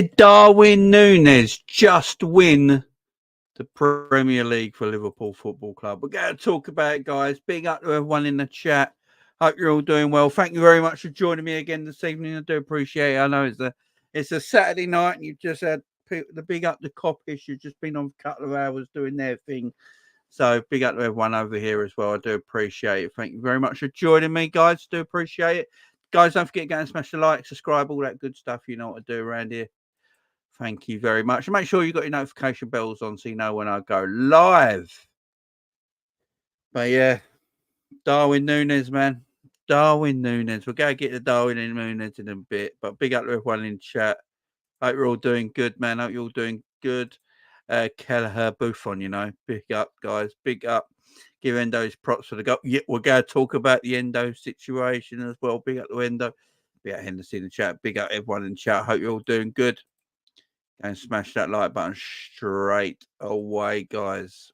Did Darwin Nunez just win the Premier League for Liverpool Football Club? We're going to talk about it, guys. Big up to everyone in the chat. Hope you're all doing well. Thank you very much for joining me again this evening. I do appreciate it. I know it's a Saturday night and you've just had the big up the Coppish. You've just been on a couple of hours doing their thing. So big up to everyone over here as well. I do appreciate it. Thank you very much for joining me, guys. Do appreciate it. Guys, don't forget to go and smash the like, subscribe, all that good stuff. You know what to do around here. Thank you very much. And make sure you've got your notification bells on so you know when I go live. But yeah, Darwin Nunez, man. Darwin Nunez. We're going to get to Darwin Nunez in a bit. But big up to everyone in chat. Hope you're all doing good, man. Hope you're all doing good. Kelleher Buffon, you know. Big up, guys. Big up. Give Endo his props for the goal. Yeah, we're going to talk about the Endo situation as well. Big up to Endo. Big up Henderson in the chat. Big up everyone in chat. Hope you're all doing good. And smash that like button straight away, guys.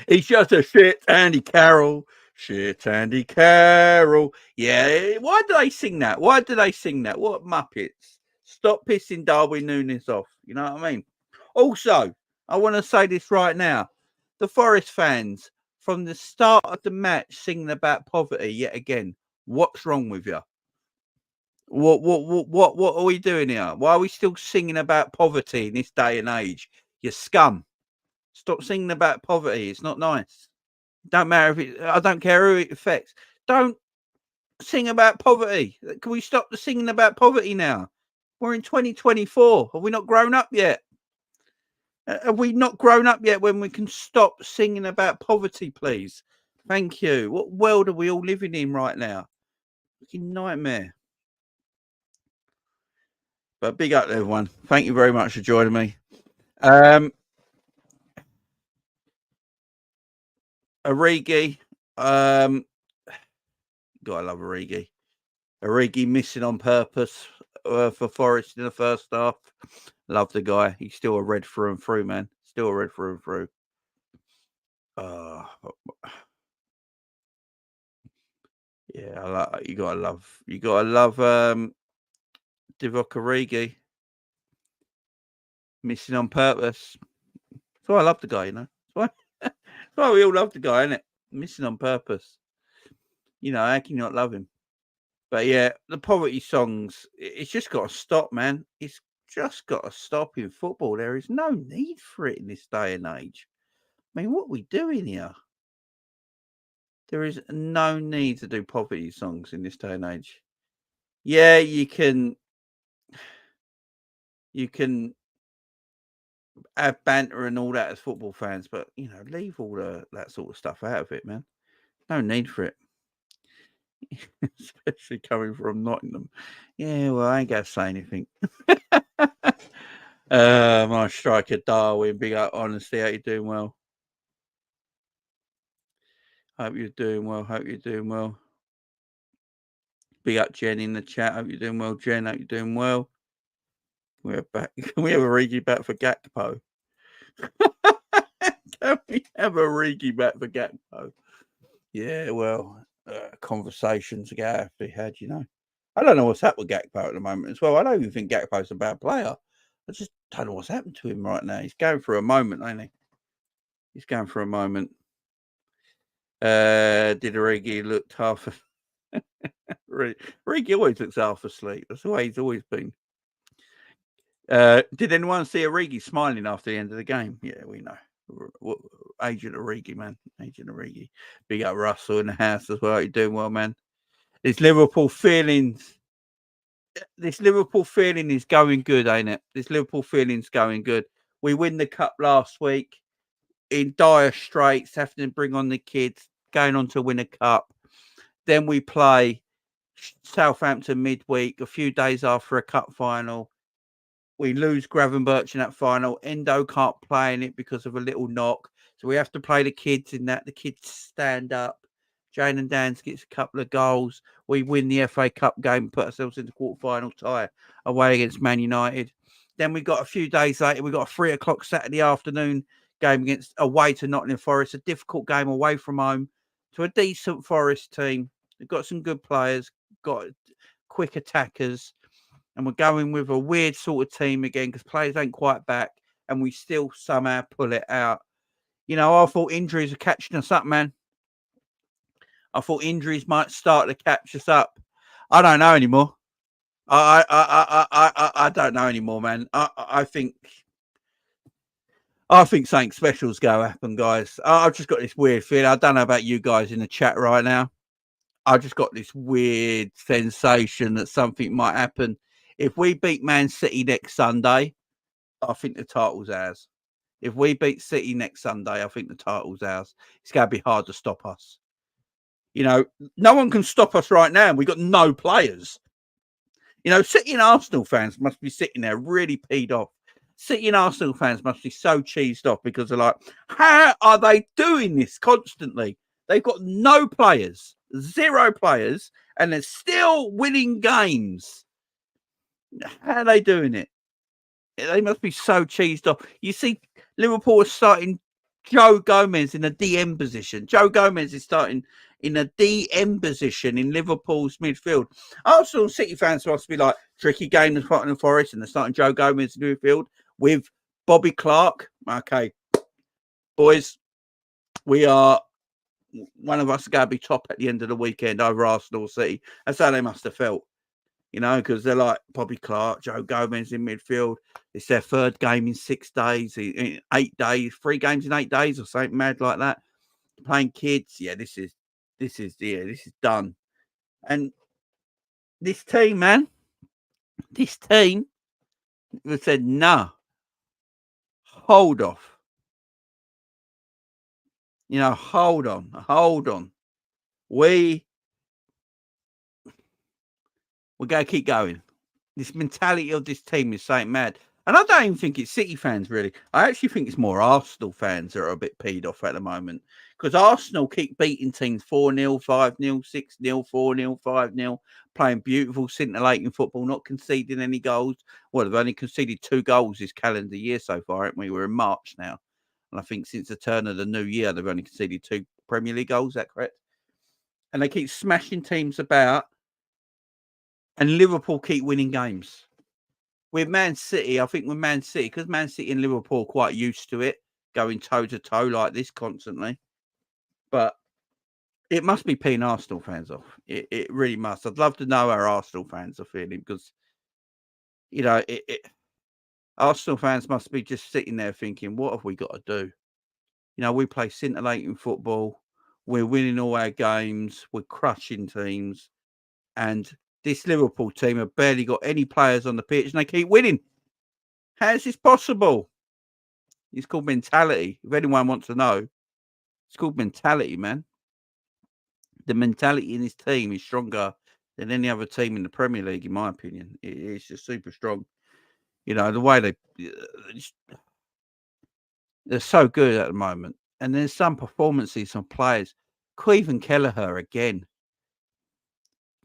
He's just a shit Andy Carroll. Shit Andy Carroll. Yeah, why do they sing that? Why do they sing that? What Muppets? Stop pissing Darwin Nunez off. You know what I mean? Also, I want to say this right now. The Forest fans, from the start of the match, singing about poverty yet again. What's wrong with you? What are we doing here? Why are we still singing about poverty in this day and age? You scum. Stop singing about poverty. It's not nice. Don't matter if I don't care who it affects. Don't sing about poverty. Can we stop the singing about poverty now? We're in 2024. Have we not grown up yet? Have we not grown up yet when we can stop singing about poverty, please? Thank you. What world are we all living in right now? Fucking nightmare. But big up to everyone. Thank you very much for joining me. Origi. Gotta love Origi. Origi missing on purpose for Forest in the first half. Love the guy. He's still a red through and through, man. Still a red through and through. Yeah, you gotta love Divock Origi. Missing on purpose. So I love the guy, you know. That's why we all love the guy, isn't it? Missing on purpose. You know, how can you not love him? But yeah, the poverty songs, it's just got to stop, man. It's just got to stop in football. There is no need for it in this day and age. I mean, what are we doing here? There is no need to do poverty songs in this day and age. Yeah, you can have banter and all that as football fans, but, you know, leave all that sort of stuff out of it, man. No need for it. Especially coming from Nottingham. Yeah, well, I ain't going to say anything. My striker, Darwin, big up, honestly. Hope you're doing well. Hope you're doing well. Hope you're doing well. Big up, Jen, in the chat. Hope you're doing well, Jen. Hope you're doing well. We're back. Can we have a Origi back for Gakpo? Can we have a Origi back for Gakpo? Yeah, well, conversations are going to be had, you know. I don't know what's happened with Gakpo at the moment as well. I don't even think Gakpo's a bad player. I just don't know what's happened to him right now. He's going through a moment, ain't he? He's going through a moment. Did Origi look half Origi always looks half asleep. That's the way he's always been. Did anyone see Origi smiling after the end of the game? Yeah, we know. Agent Origi, man. Agent Origi. Big up Russell in the house as well. You're doing well, man. This Liverpool feeling is going good, ain't it? This Liverpool feeling's going good. We win the cup last week in dire straits, having to bring on the kids, going on to win a cup. Then we play Southampton midweek, a few days after a cup final. We lose Gravenberch in that final. Endo can't play in it because of a little knock. So we have to play the kids in that. The kids stand up. Jane and Dan's gets a couple of goals. We win the FA Cup game, put ourselves in the quarterfinal tie away against Man United. Then we got a few days later, we got a 3 o'clock Saturday afternoon game away to Nottingham Forest, a difficult game away from home to a decent Forest team. They've got some good players, got quick attackers. and we're going with a weird sort of team again because players ain't quite back, and we still somehow pull it out. You know, I thought injuries are catching us up, man. I thought injuries might start to catch us up. I don't know anymore. I don't know anymore, man. I think something special's going to happen, guys. I've just got this weird feeling. I don't know about you guys in the chat right now. I just got this weird sensation that something might happen. If we beat Man City next Sunday, I think the title's ours. If we beat City next Sunday, I think the title's ours. It's going to be hard to stop us. You know, no one can stop us right now. We've got no players. You know, City and Arsenal fans must be sitting there really peed off. City and Arsenal fans must be so cheesed off because they're like, how are they doing this constantly? They've got no players, 0 players, and they're still winning games. How are they doing it? They must be so cheesed off. You see, Liverpool is starting Joe Gomez in a DM position. Joe Gomez is starting in a DM position in Liverpool's midfield. Arsenal City fans must be like, tricky game in Tottenham Forest, and they're starting Joe Gomez in midfield with Bobby Clark. Okay, boys, we are, one of us is going to be top at the end of the weekend over Arsenal City. That's how they must have felt. You know, because they're like Bobby Clark, Joe Gomez in midfield. It's their 3rd game in 6 days, in 8 days, 3 games in 8 days or something mad like that. Playing kids. Yeah, this is done. And this team, man, they said, nah, hold off. You know, hold on. We're going to keep going. This mentality of this team is something mad. And I don't even think it's City fans, really. I actually think it's more Arsenal fans that are a bit peed off at the moment. Because Arsenal keep beating teams 4-0, 5-0, 6-0, 4-0, 5-0, playing beautiful, scintillating football, not conceding any goals. Well, they've only conceded 2 goals this calendar year so far, haven't we? We're in March now. And I think since the turn of the new year, they've only conceded 2 Premier League goals. Is that correct? And they keep smashing teams about. And Liverpool keep winning games. With Man City, I think with Man City, because Man City and Liverpool are quite used to it, going toe-to-toe like this constantly. But it must be peeing Arsenal fans off. It really must. I'd love to know how Arsenal fans are feeling because, you know, Arsenal fans must be just sitting there thinking, what have we got to do? You know, we play scintillating football. We're winning all our games. We're crushing teams. And this Liverpool team have barely got any players on the pitch and they keep winning. How is this possible? It's called mentality. If anyone wants to know, it's called mentality, man. The mentality in this team is stronger than any other team in the Premier League, in my opinion. It's just super strong. You know, the way they're so good at the moment. And there's some performances, some players. Even Kelleher again.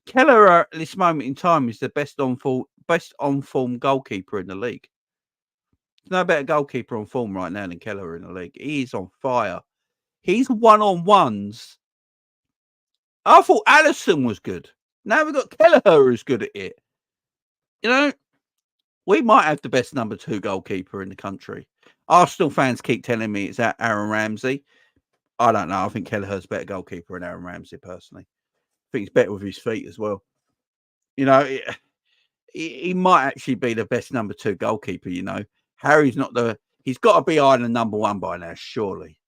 Kelleher at this moment in time is the best on form goalkeeper in the league. There's no better goalkeeper on form right now than Kelleher in the league. He is on fire. He's one-on-ones. I thought Alisson was good. Now we've got Kelleher who's good at it. You know, we might have the best number 2 goalkeeper in the country. Arsenal fans keep telling me it's Aaron Ramsey. I don't know. I think Kelleher's a better goalkeeper than Aaron Ramsey, personally. I think he's better with his feet as well. You know, he might actually be the best number 2 goalkeeper, you know. Harry's not he's got to be higher than number 1 by now, surely.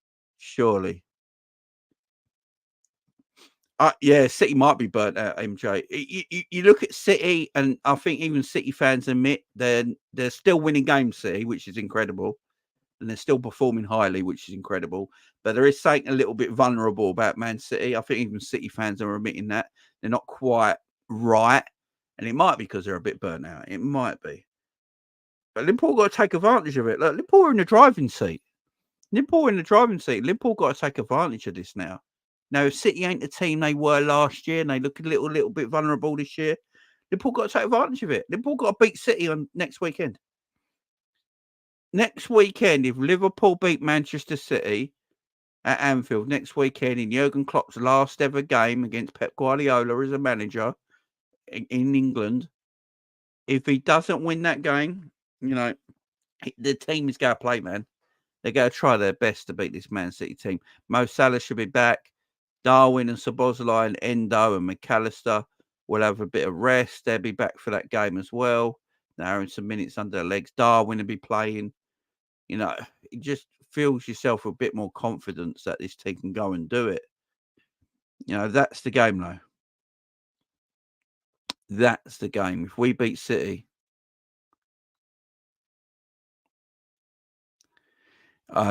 Yeah, City might be burnt out, MJ. You look at City, and I think even City fans admit they're still winning games, City, which is incredible. And they're still performing highly, which is incredible. But there is something a little bit vulnerable about Man City. I think even City fans are admitting that. They're not quite right. And it might be because they're a bit burnt out. It might be. But Liverpool got to take advantage of it. Look, Liverpool are in the driving seat. Liverpool got to take advantage of this now. Now, if City ain't the team they were last year and they look a little bit vulnerable this year, Liverpool got to take advantage of it. Liverpool got to beat City on next weekend. Next weekend, if Liverpool beat Manchester City at Anfield next weekend in Jurgen Klopp's last ever game against Pep Guardiola as a manager in England, if he doesn't win that game, you know, the team is going to play, man. They're going to try their best to beat this Man City team. Mo Salah should be back. Darwin and Szoboszlai and Endo and McAllister will have a bit of rest. They'll be back for that game as well. Now, in some minutes under their legs, Darwin will be playing. You know, it just feels yourself a bit more confidence that this team can go and do it. You know, that's the game, though. That's the game. If we beat City,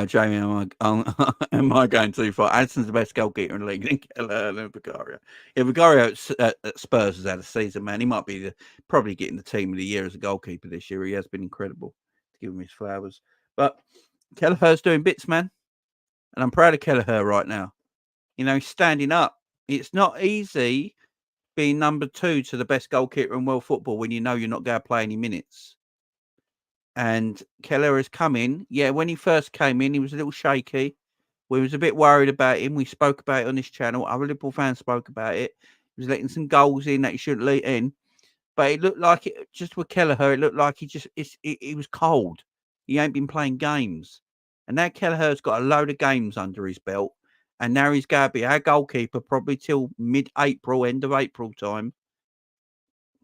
Jamie, am I going too far? Addison's the best goalkeeper in the league. Then Kelleher and Vicario. Yeah, Vicario at Spurs has had a season, man. He might be probably getting the team of the year as a goalkeeper this year. He has been incredible. To give him his flowers. But Kelleher's doing bits, man. And I'm proud of Kelleher right now. You know, he's standing up. It's not easy being number 2 to the best goalkeeper in world football when you know you're not going to play any minutes. And Kelleher has come in. Yeah, when he first came in, he was a little shaky. We was a bit worried about him. We spoke about it on this channel. Other Liverpool fans spoke about it. He was letting some goals in that he shouldn't let in. But it looked like it, just with Kelleher, it looked like he was cold. He ain't been playing games. And now Kelleher's got a load of games under his belt. And now he's going to be our goalkeeper probably till mid-April, end of April time.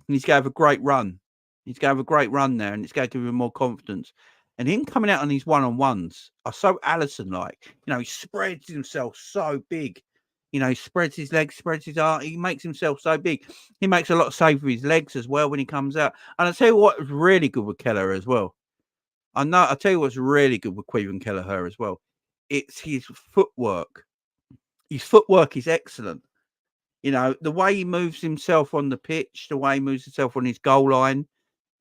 And he's going to have a great run. He's going to have a great run there, and it's going to give him more confidence. And him coming out on these one-on-ones are so Alisson-like. You know, he spreads himself so big. You know, he spreads his legs, spreads his arm. He makes himself so big. He makes a lot of save with his legs as well when he comes out. And I'll tell you what was really good with Kelleher as well. I'll tell you what's really good with Queven Kelleher as well. It's his footwork. His footwork is excellent. You know, the way he moves himself on the pitch, the way he moves himself on his goal line,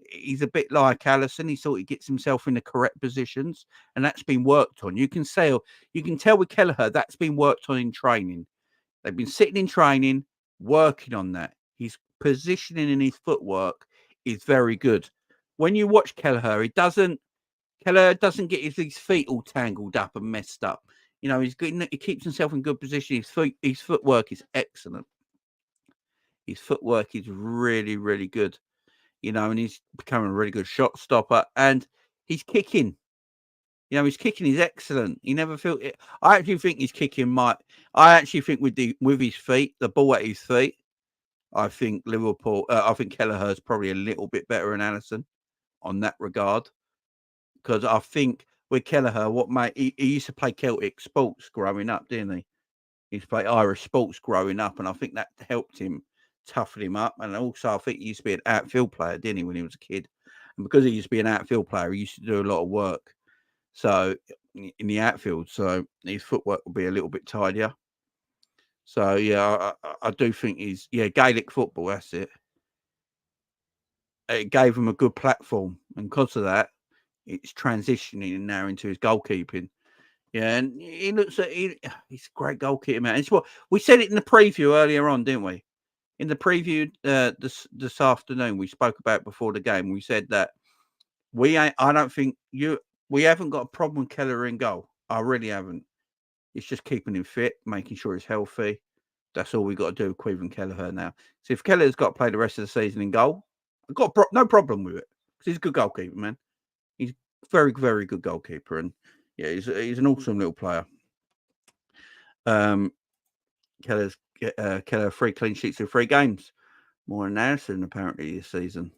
he's a bit like Alisson. He sort of gets himself in the correct positions, and that's been worked on. You can tell with Kelleher that's been worked on in training. They've been sitting in training, working on that. His positioning and his footwork is very good. When you watch Kelleher doesn't get his feet all tangled up and messed up. You know, he's good. He keeps himself in good position. His footwork is excellent. His footwork is really, really good. You know, and he's becoming a really good shot stopper. And he's kicking. You know, his kicking is excellent. He never felt it. I actually think his kicking might. I actually think with his feet, the ball at his feet, I think Liverpool. I think Kelleher's probably a little bit better than Alisson on that regard. Because I think with Kelleher, he used to play Celtic sports growing up, didn't he? He used to play Irish sports growing up, and I think that helped him toughen him up. And also, I think he used to be an outfield player, didn't he, when he was a kid? And because he used to be an outfield player, he used to do a lot of work. So in the outfield, so his footwork will be a little bit tidier. So yeah, I do think Gaelic football. That's it. It gave him a good platform, and because of that, it's transitioning now into his goalkeeping. Yeah, and he's a great goalkeeper, man. It's what we said it in the preview earlier on, didn't we? In the preview this afternoon, we spoke about before the game. We said that we haven't got a problem with Kelleher in goal. I really haven't. It's just keeping him fit, making sure he's healthy. That's all we got to do with Queven Kelleher now. So if Kelleher's got to play the rest of the season in goal, I've got no problem with it because he's a good goalkeeper, man. He's very, very good goalkeeper, and yeah, he's an awesome little player. Kelleher 3 clean sheets in 3 games, more than Alisson apparently this season.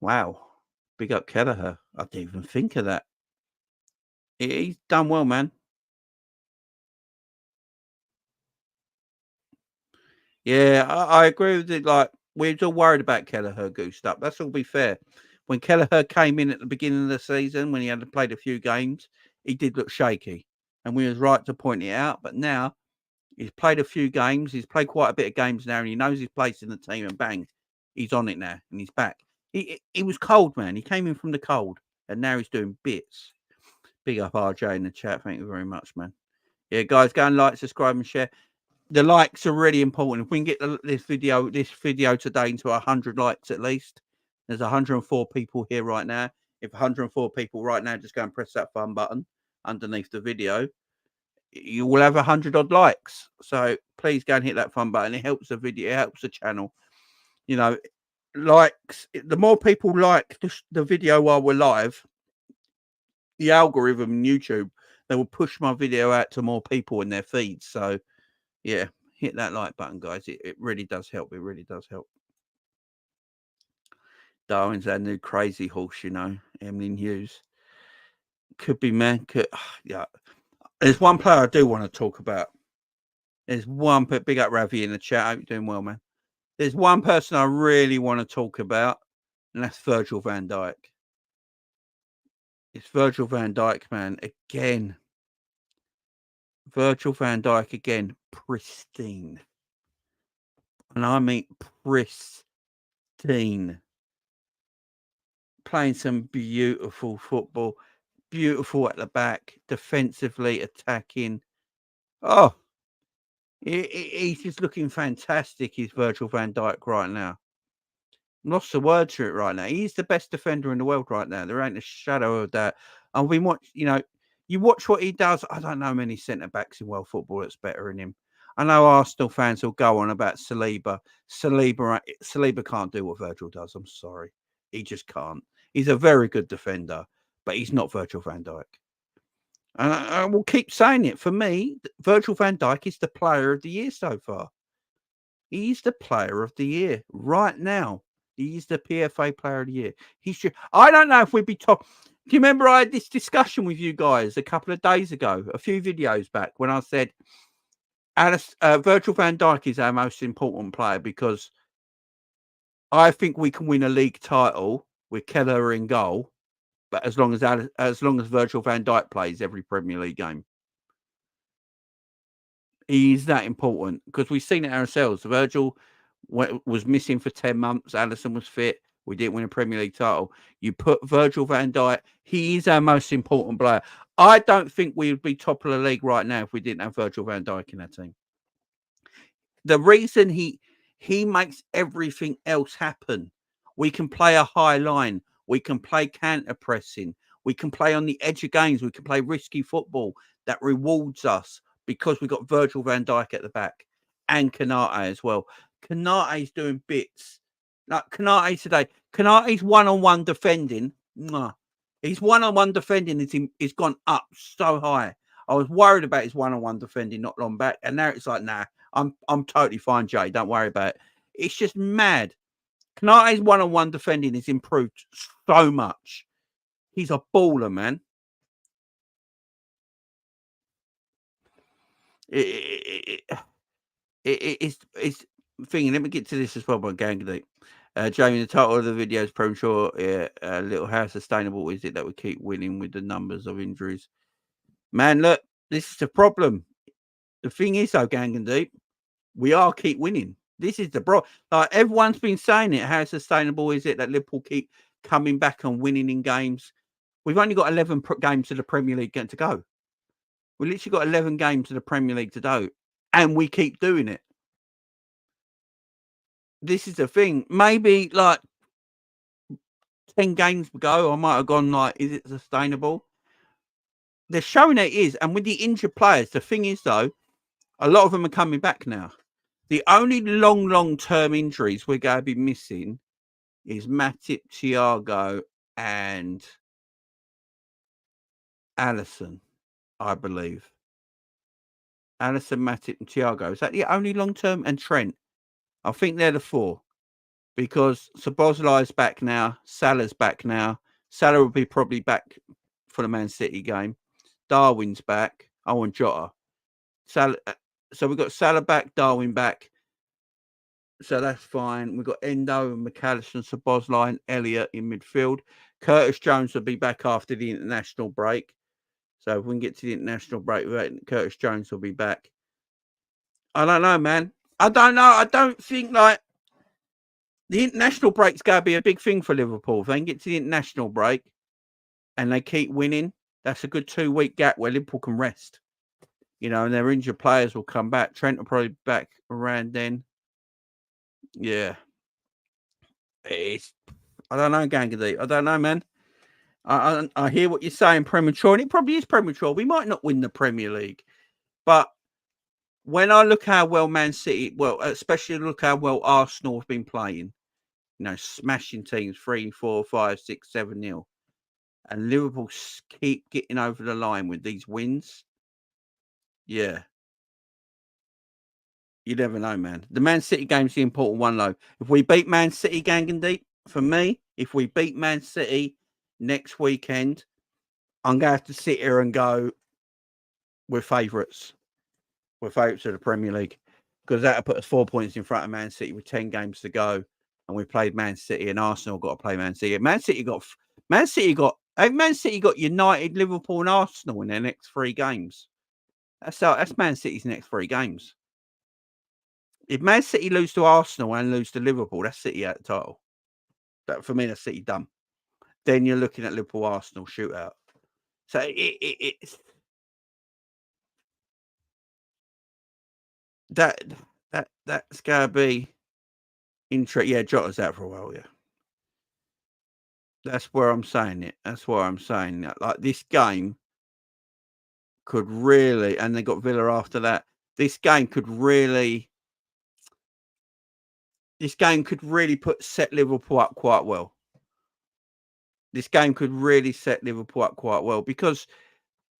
Wow, big up Kelleher. I didn't even think of that. He's done well, man. Yeah, I agree with it. Like, we're all worried about Kelleher goosed up. That's all be fair. When Kelleher came in at the beginning of the season, when he had played a few games, he did look shaky. And we was right to point it out. But now he's played a few games. He's played quite a bit of games now, and he knows his place in the team. And bang, he's on it now, and he's back. He was cold, man. He came in from the cold, and now he's doing bits. Big up RJ in the chat. Thank you very much, man. Yeah, guys, go and like, subscribe, and share. The likes are really important. If we can get this video today into 100 likes at least, there's 104 people here right now. If 104 people right now just go and press that fun button underneath the video, you will have 100 odd likes. So please go and hit that fun button. It helps the video, it helps the channel. You know, likes, the more people like the video while we're live, the algorithm in YouTube, they will push my video out to more people in their feeds. So, yeah, hit that like button, guys. It really does help. It really does help. Darwin's our new crazy horse, you know, Emlyn Hughes. Could be, man. Yeah. There's one player I do want to talk about. There's one, big up Ravi in the chat. I hope you're doing well, man. There's one person I really want to talk about, and that's Virgil van Dijk. It's Virgil van Dijk, man. Again. Virgil van Dijk again. Pristine. And I mean pristine. Playing some beautiful football. Beautiful at the back. Defensively attacking. Oh. He's just looking fantastic. He's Virgil van Dijk right now. Lost the word to it right now. He's the best defender in the world right now. There ain't a shadow of that. And we watch, you know, you watch what he does. I don't know many centre backs in world football that's better than him. I know Arsenal fans will go on about Saliba. Saliba can't do what Virgil does. I'm sorry. He just can't. He's a very good defender, but he's not Virgil van Dijk. And I will keep saying it. For me, Virgil van Dijk is the player of the year so far. He's the player of the year right now. He's the PFA player of the year. I don't know if we'd be top. Do you remember I had this discussion with you guys a couple of days ago, a few videos back, when I said Virgil van Dijk is our most important player because I think we can win a league title with Keller in goal, but as long as Virgil van Dijk plays every Premier League game. He's that important because we've seen it ourselves. Virgil was missing for 10 months. Alisson was fit. We didn't win a Premier League title. You put Virgil van Dijk. He is our most important player. I don't think we would be top of the league right now if we didn't have Virgil van Dijk in our team. The reason he makes everything else happen. We can play a high line. We can play counter pressing. We can play on the edge of games. We can play risky football that rewards us. Because we've got Virgil van Dijk at the back and Kanate as well. Kanate's doing bits. Like Kanate today. Kanate's one-on-one defending. His one-on-one defending is gone up so high. I was worried about his one-on-one defending not long back. And now it's like, nah, I'm totally fine, Jay. Don't worry about it. It's just mad. Kanate's one-on-one defending has improved so much. He's a baller, man. It's thing. Let me get to this as well by Gang Deep. Jamie, the title of the video is premature. Little, how sustainable is it that we keep winning with the numbers of injuries? Man, look, this is the problem. The thing is, though, Gang Deep, we are keep winning. This is the problem. Like everyone's been saying it. How sustainable is it that Liverpool keep coming back and winning in games? We've only got 11 games to the Premier League to go. We literally got 11 games to the Premier League to go, and we keep doing it. This is the thing. Maybe like 10 games ago, I might have gone like, is it sustainable? They're showing it is. And with the injured players, the thing is, though, a lot of them are coming back now. The only long-term injuries we're going to be missing is Matip, Thiago, and Alisson, I believe. Alisson, Matip, and Thiago. Is that the only long-term? And Trent. I think they're the four. Because Szoboszlai's back now. Salah's back now. Salah will be probably back for the Man City game. Darwin's back. Oh, and Jota. Salah. So we've got Salah back, Darwin back. So that's fine. We've got Endo and McAllister and Szoboszlai and Elliott in midfield. Curtis Jones will be back after the international break. So if we can get to the international break, Curtis Jones will be back. I don't know, man. I don't know. I don't think like the international break's going to be a big thing for Liverpool. If they can get to the international break and they keep winning, that's a good 2-week gap where Liverpool can rest. You know, and their injured players will come back. Trent will probably be back around then. Yeah. I don't know, Gangadi. I don't know, man. I hear what you're saying, premature, and it probably is premature. We might not win the Premier League. But when I look how well Man City, especially look how well Arsenal have been playing, smashing teams 3, 4, 5, 6, 7-0. And Liverpool keep getting over the line with these wins. Yeah. You never know, man. The Man City game's the important one, though. If we beat Man City, gang and deep, for me, if we beat Man City next weekend, I'm going to have to sit here and go, we're favourites. We're favourites of the Premier League. Because that'll put us 4 points in front of Man City with 10 games to go. And we played Man City, and Arsenal got to play Man City. Man City got United, Liverpool, and Arsenal in their next 3 games. That's Man City's next 3 games. If Man City lose to Arsenal and lose to Liverpool, that's City out the title. For me, that's City done. Then you're looking at Liverpool Arsenal shootout. So it's that's gonna be interesting. Yeah, Jota's out for a while. Yeah, that's where I'm saying it. That's why I'm saying that. Like, this game could really, and they got Villa after that. This game could really set Liverpool up quite well. This game could really set Liverpool up quite well, because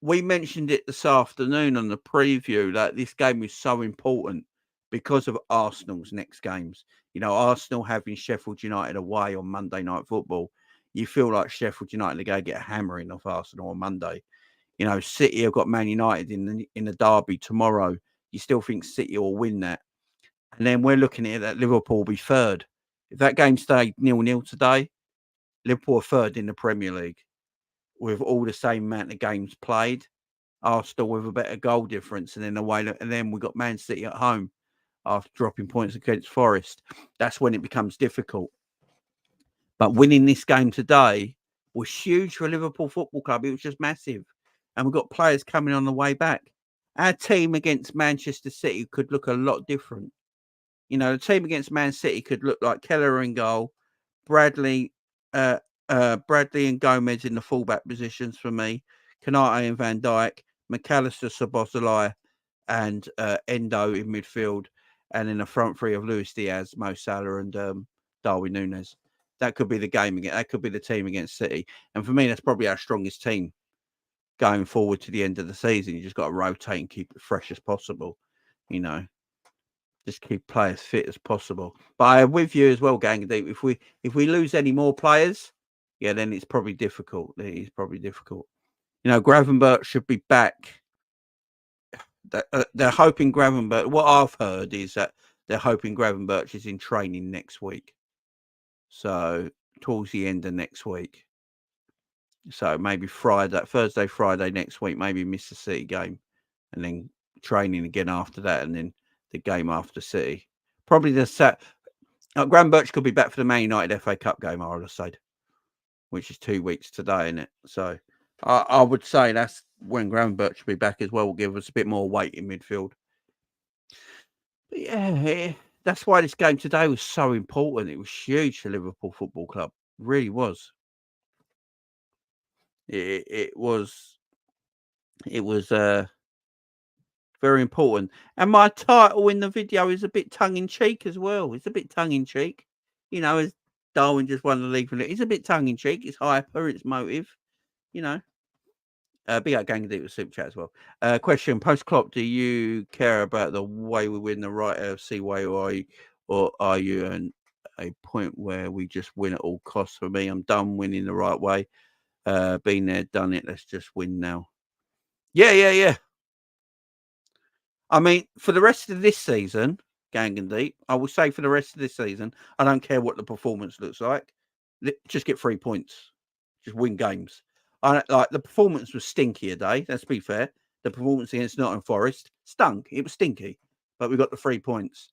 we mentioned it this afternoon on the preview that this game is so important because of Arsenal's next games. Arsenal having Sheffield United away on Monday Night Football. You feel like Sheffield United are going to get a hammering off Arsenal on Monday. City have got Man United in the derby tomorrow. You still think City will win that. And then we're looking at that Liverpool will be third. If that game stayed 0-0 today, Liverpool are third in the Premier League with all the same amount of games played. Arsenal with a better goal difference, and then we got Man City at home after dropping points against Forest. That's when it becomes difficult. But winning this game today was huge for Liverpool Football Club. It was just massive. And we've got players coming on the way back. Our team against Manchester City could look a lot different. The team against Man City could look like Keller in goal, Bradley and Gomez in the fullback positions for me, Kanate and Van Dijk, McAllister, Szoboszlai, and Endo in midfield, and in the front three of Luis Diaz, Mo Salah, and Darwin Nunez. That could be the game again. That could be the team against City. And for me, that's probably our strongest team going forward to the end of the season. You just got to rotate and keep it fresh as possible. Just keep players fit as possible. But I'm with you as well, Gang. If we lose any more players, then it's probably difficult. It is probably difficult. Gravenberch should be back. They're hoping Gravenberch. What I've heard is that they're hoping Gravenberch is in training next week. So towards the end of next week. So maybe Thursday, Friday next week, maybe miss the City game, and then training again after that, and then the game after City. Probably Gravenberch could be back for the Man United FA Cup game, I would have said, which is 2 weeks today, isn't it? So I would say that's when Gravenberch should be back as well. Will give us a bit more weight in midfield. But yeah, that's why this game today was so important. It was huge for Liverpool Football Club. It really was. It was very important. And my title in the video is a bit tongue-in-cheek as well. It's a bit tongue-in-cheek. As Darwin just won the league for it. It's a bit tongue-in-cheek. It's hyper. It's motive. Big up Gang Deep with Super Chat as well. Question, post-Klopp, do you care about the way we win the right AFC way, or are you at a point where we just win at all costs? For me, I'm done winning the right way. Been there, done it. Let's just win now. Yeah. I mean, for the rest of this season, Gang and Deep, I will say for the rest of this season, I don't care what the performance looks like. Just get 3 points. Just win games. The performance was stinky today. Let's be fair. The performance against Nottingham Forest stunk. It was stinky, but we got the 3 points.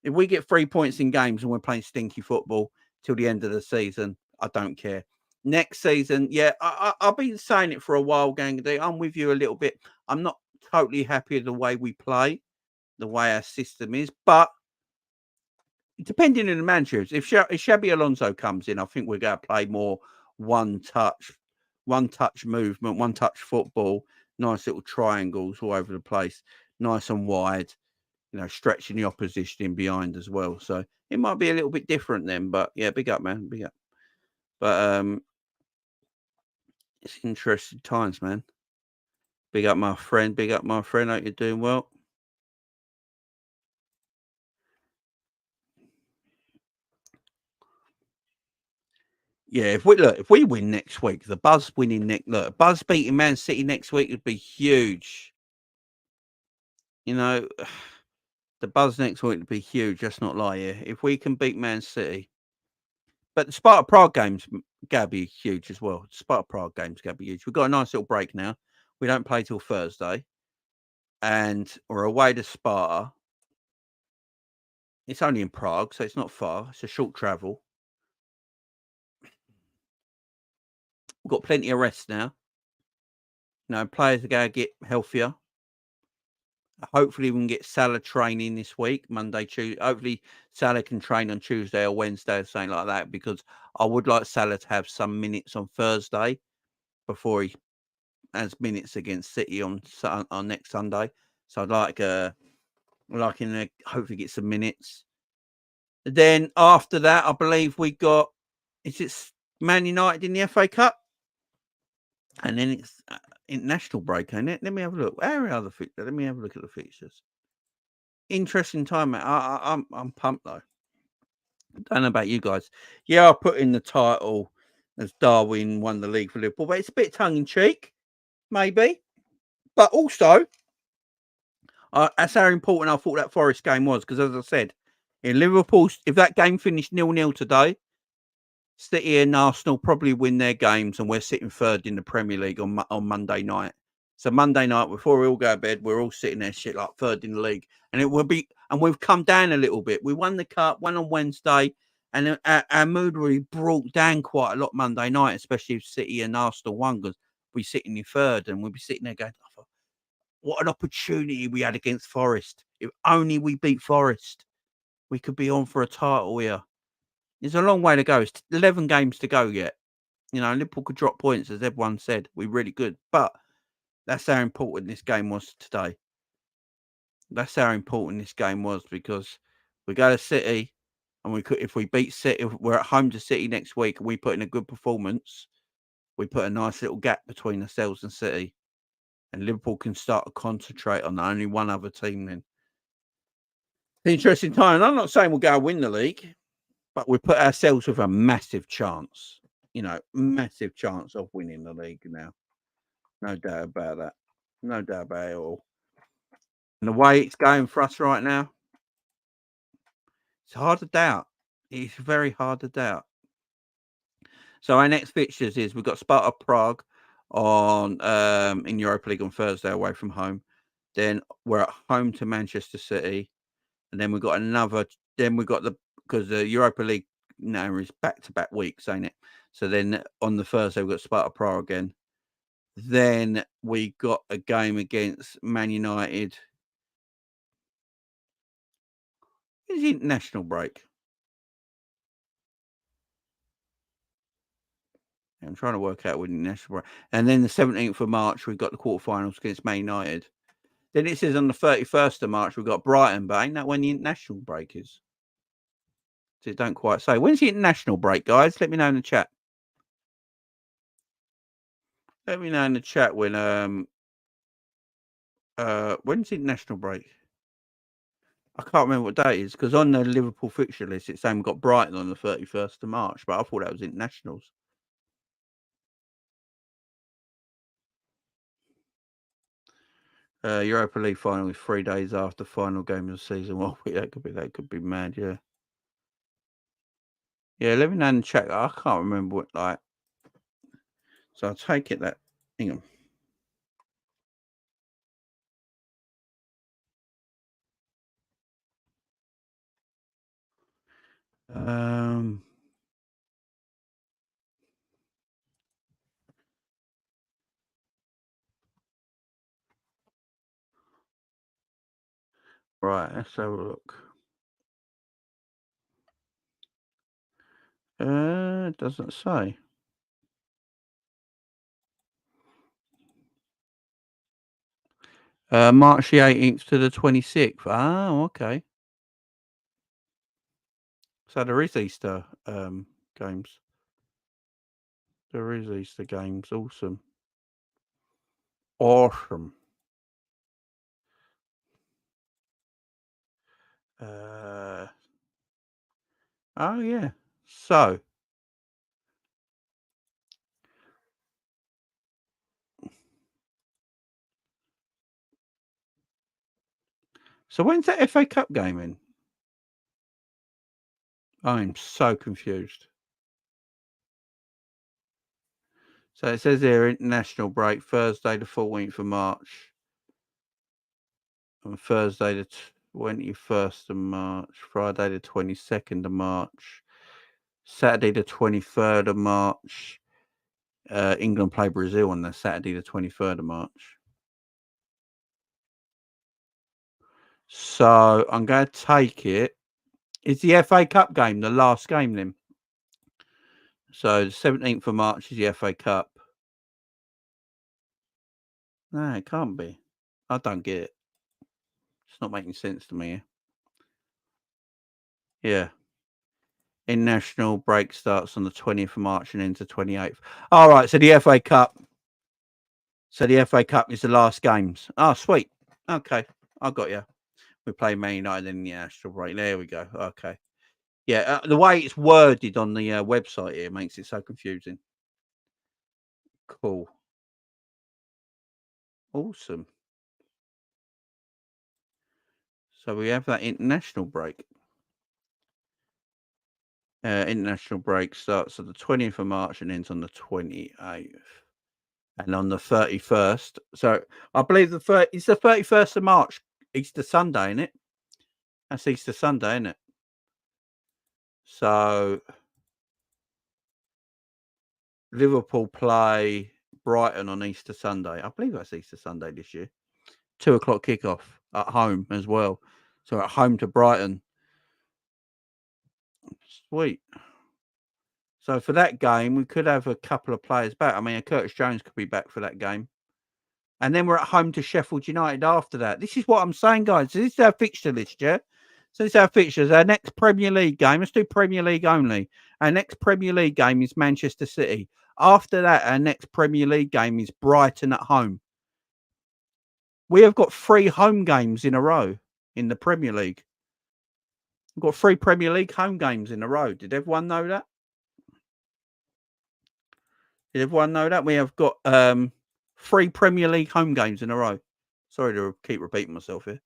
If we get 3 points in games and we're playing stinky football till the end of the season, I don't care. Next season, yeah, I've been saying it for a while, Gang. I'm with you a little bit. I'm not totally happy with the way we play, the way our system is, but depending on the managers, if Xabi Alonso comes in, I think we're going to play more one touch movement, one touch football, nice little triangles all over the place, nice and wide. stretching the opposition in behind as well. So it might be a little bit different then. But yeah, big up, man, big up. But it's interesting times, man. Big up my friend. Big up my friend. Hope you're doing well. Yeah, if we win next week, the Buzz winning Buzz beating Man City next week would be huge. The Buzz next week would be huge. Let's not lie here. If we can beat Man City, but the Sparta Prague games gotta be huge as well. Sparta Prague games gotta be huge. We've got a nice little break now. We don't play till Thursday, and we're away to Sparta. It's only in Prague, so it's not far. It's a short travel. We've got plenty of rest now. Players are going to get healthier. Hopefully, we can get Salah training this week, Monday, Tuesday. Hopefully, Salah can train on Tuesday or Wednesday or something like that, because I would like Salah to have some minutes on Thursday before he has minutes against City on next Sunday. So I'd like him to hopefully get some minutes. Then after that, I believe we got, is it Man United in the FA Cup? And then it's international break, ain't it? Let me have a look. Where are the fixtures? Let me have a look at the fixtures. Interesting time, mate. I'm pumped though. Don't know about you guys. Yeah, I'll put in the title as Darwin won the league for Liverpool, but it's a bit tongue in cheek, maybe. But also, that's how important I thought that Forest game was, because as I said, in Liverpool, if that game finished 0-0 today, City and Arsenal probably win their games, and we're sitting third in the Premier League on Monday night. So Monday night, before we all go to bed, we're all sitting there shit like third in the league, and it will be. And we've come down a little bit. We won the cup, won on Wednesday, and our mood really brought down quite a lot Monday night, especially if City and Arsenal won, because we sitting in third, and we'll be sitting there going, oh, "What an opportunity we had against Forest! If only we beat Forest, we could be on for a title here." There's a long way to go. It's 11 games to go yet. Liverpool could drop points, as everyone said. We're really good. But that's how important this game was today. That's how important this game was, because we go to City, and if we beat City, if we're at home to City next week, and we put in a good performance, we put a nice little gap between ourselves and City. And Liverpool can start to concentrate on only one other team then. Interesting time. I'm not saying we'll go and win the league, but we put ourselves with a massive chance, massive chance of winning the league now. No doubt about that. No doubt about it all. And the way it's going for us right now, it's hard to doubt. It's very hard to doubt. So our next fixtures is we've got Sparta Prague on in Europa League on Thursday away from home. Then we're at home to Manchester City. And then we've got because the Europa League now is back-to-back weeks, ain't it? So then on the Thursday, we've got Sparta Prague again. Then we got a game against Man United. It's the international break. I'm trying to work out when the international break. And then the 17th of March, we've got the quarterfinals against Man United. Then it says on the 31st of March, we've got Brighton, but ain't that when the international break is? So it don't quite say. When's the international break, guys? Let me know in the chat. Let me know in the chat when when's the international break? I can't remember what day it is, because on the Liverpool fixture list it's saying we've got Brighton on the 31st of March, but I thought that was internationals. Europa League final is 3 days after final game of the season. Well, that could be mad, yeah. Yeah, let me know in the chat. I can't remember what So I'll take it that. Hang on. Right, let's have a look. It doesn't say. March the 18th to the 26th. Oh, okay. So there is Easter games. There is Easter games. Awesome. Awesome. Oh yeah. So when's that FA Cup game in? I'm so confused. So it says here international break Thursday the 14th of March. On Thursday the 21st of March, Friday the 22nd of March, Saturday the 23rd of March. England play Brazil on the Saturday the 23rd of March. So I'm going to take it. Is the FA Cup game the last game then? So the 17th of March is the FA Cup. No, it can't be. I don't get it. It's not making sense to me. Yeah. International break starts on the 20th of March and ends the 28th. All right, so the FA Cup. So the FA Cup is the last games. Oh, sweet. Okay, I got you. We play Man United in the international break. There we go. Okay. Yeah, the way it's worded on the website here makes it so confusing. Cool. Awesome. So we have that international break. International break starts on the 20th of March and ends on the 28th. And on the 31st, so I believe it's the 31st of March, Easter Sunday, isn't it? That's Easter Sunday, isn't it? So Liverpool play Brighton on Easter Sunday. I believe that's Easter Sunday this year. 2:00 kickoff at home as well. So at home to Brighton. Sweet. So for that game, we could have a couple of players back. I mean, Curtis Jones could be back for that game. And then we're at home to Sheffield United after that. This is what I'm saying, guys. This is our fixture list, yeah? So this is our fixtures. Our next Premier League game, let's do Premier League only. Our next Premier League game is Manchester City. After that, our next Premier League game is Brighton at home. We have got 3 home games in a row in the Premier League. We've got 3 Premier League home games in a row. Did everyone know that? Did everyone know that? We have got 3 Premier League home games in a row. Sorry to keep repeating myself here.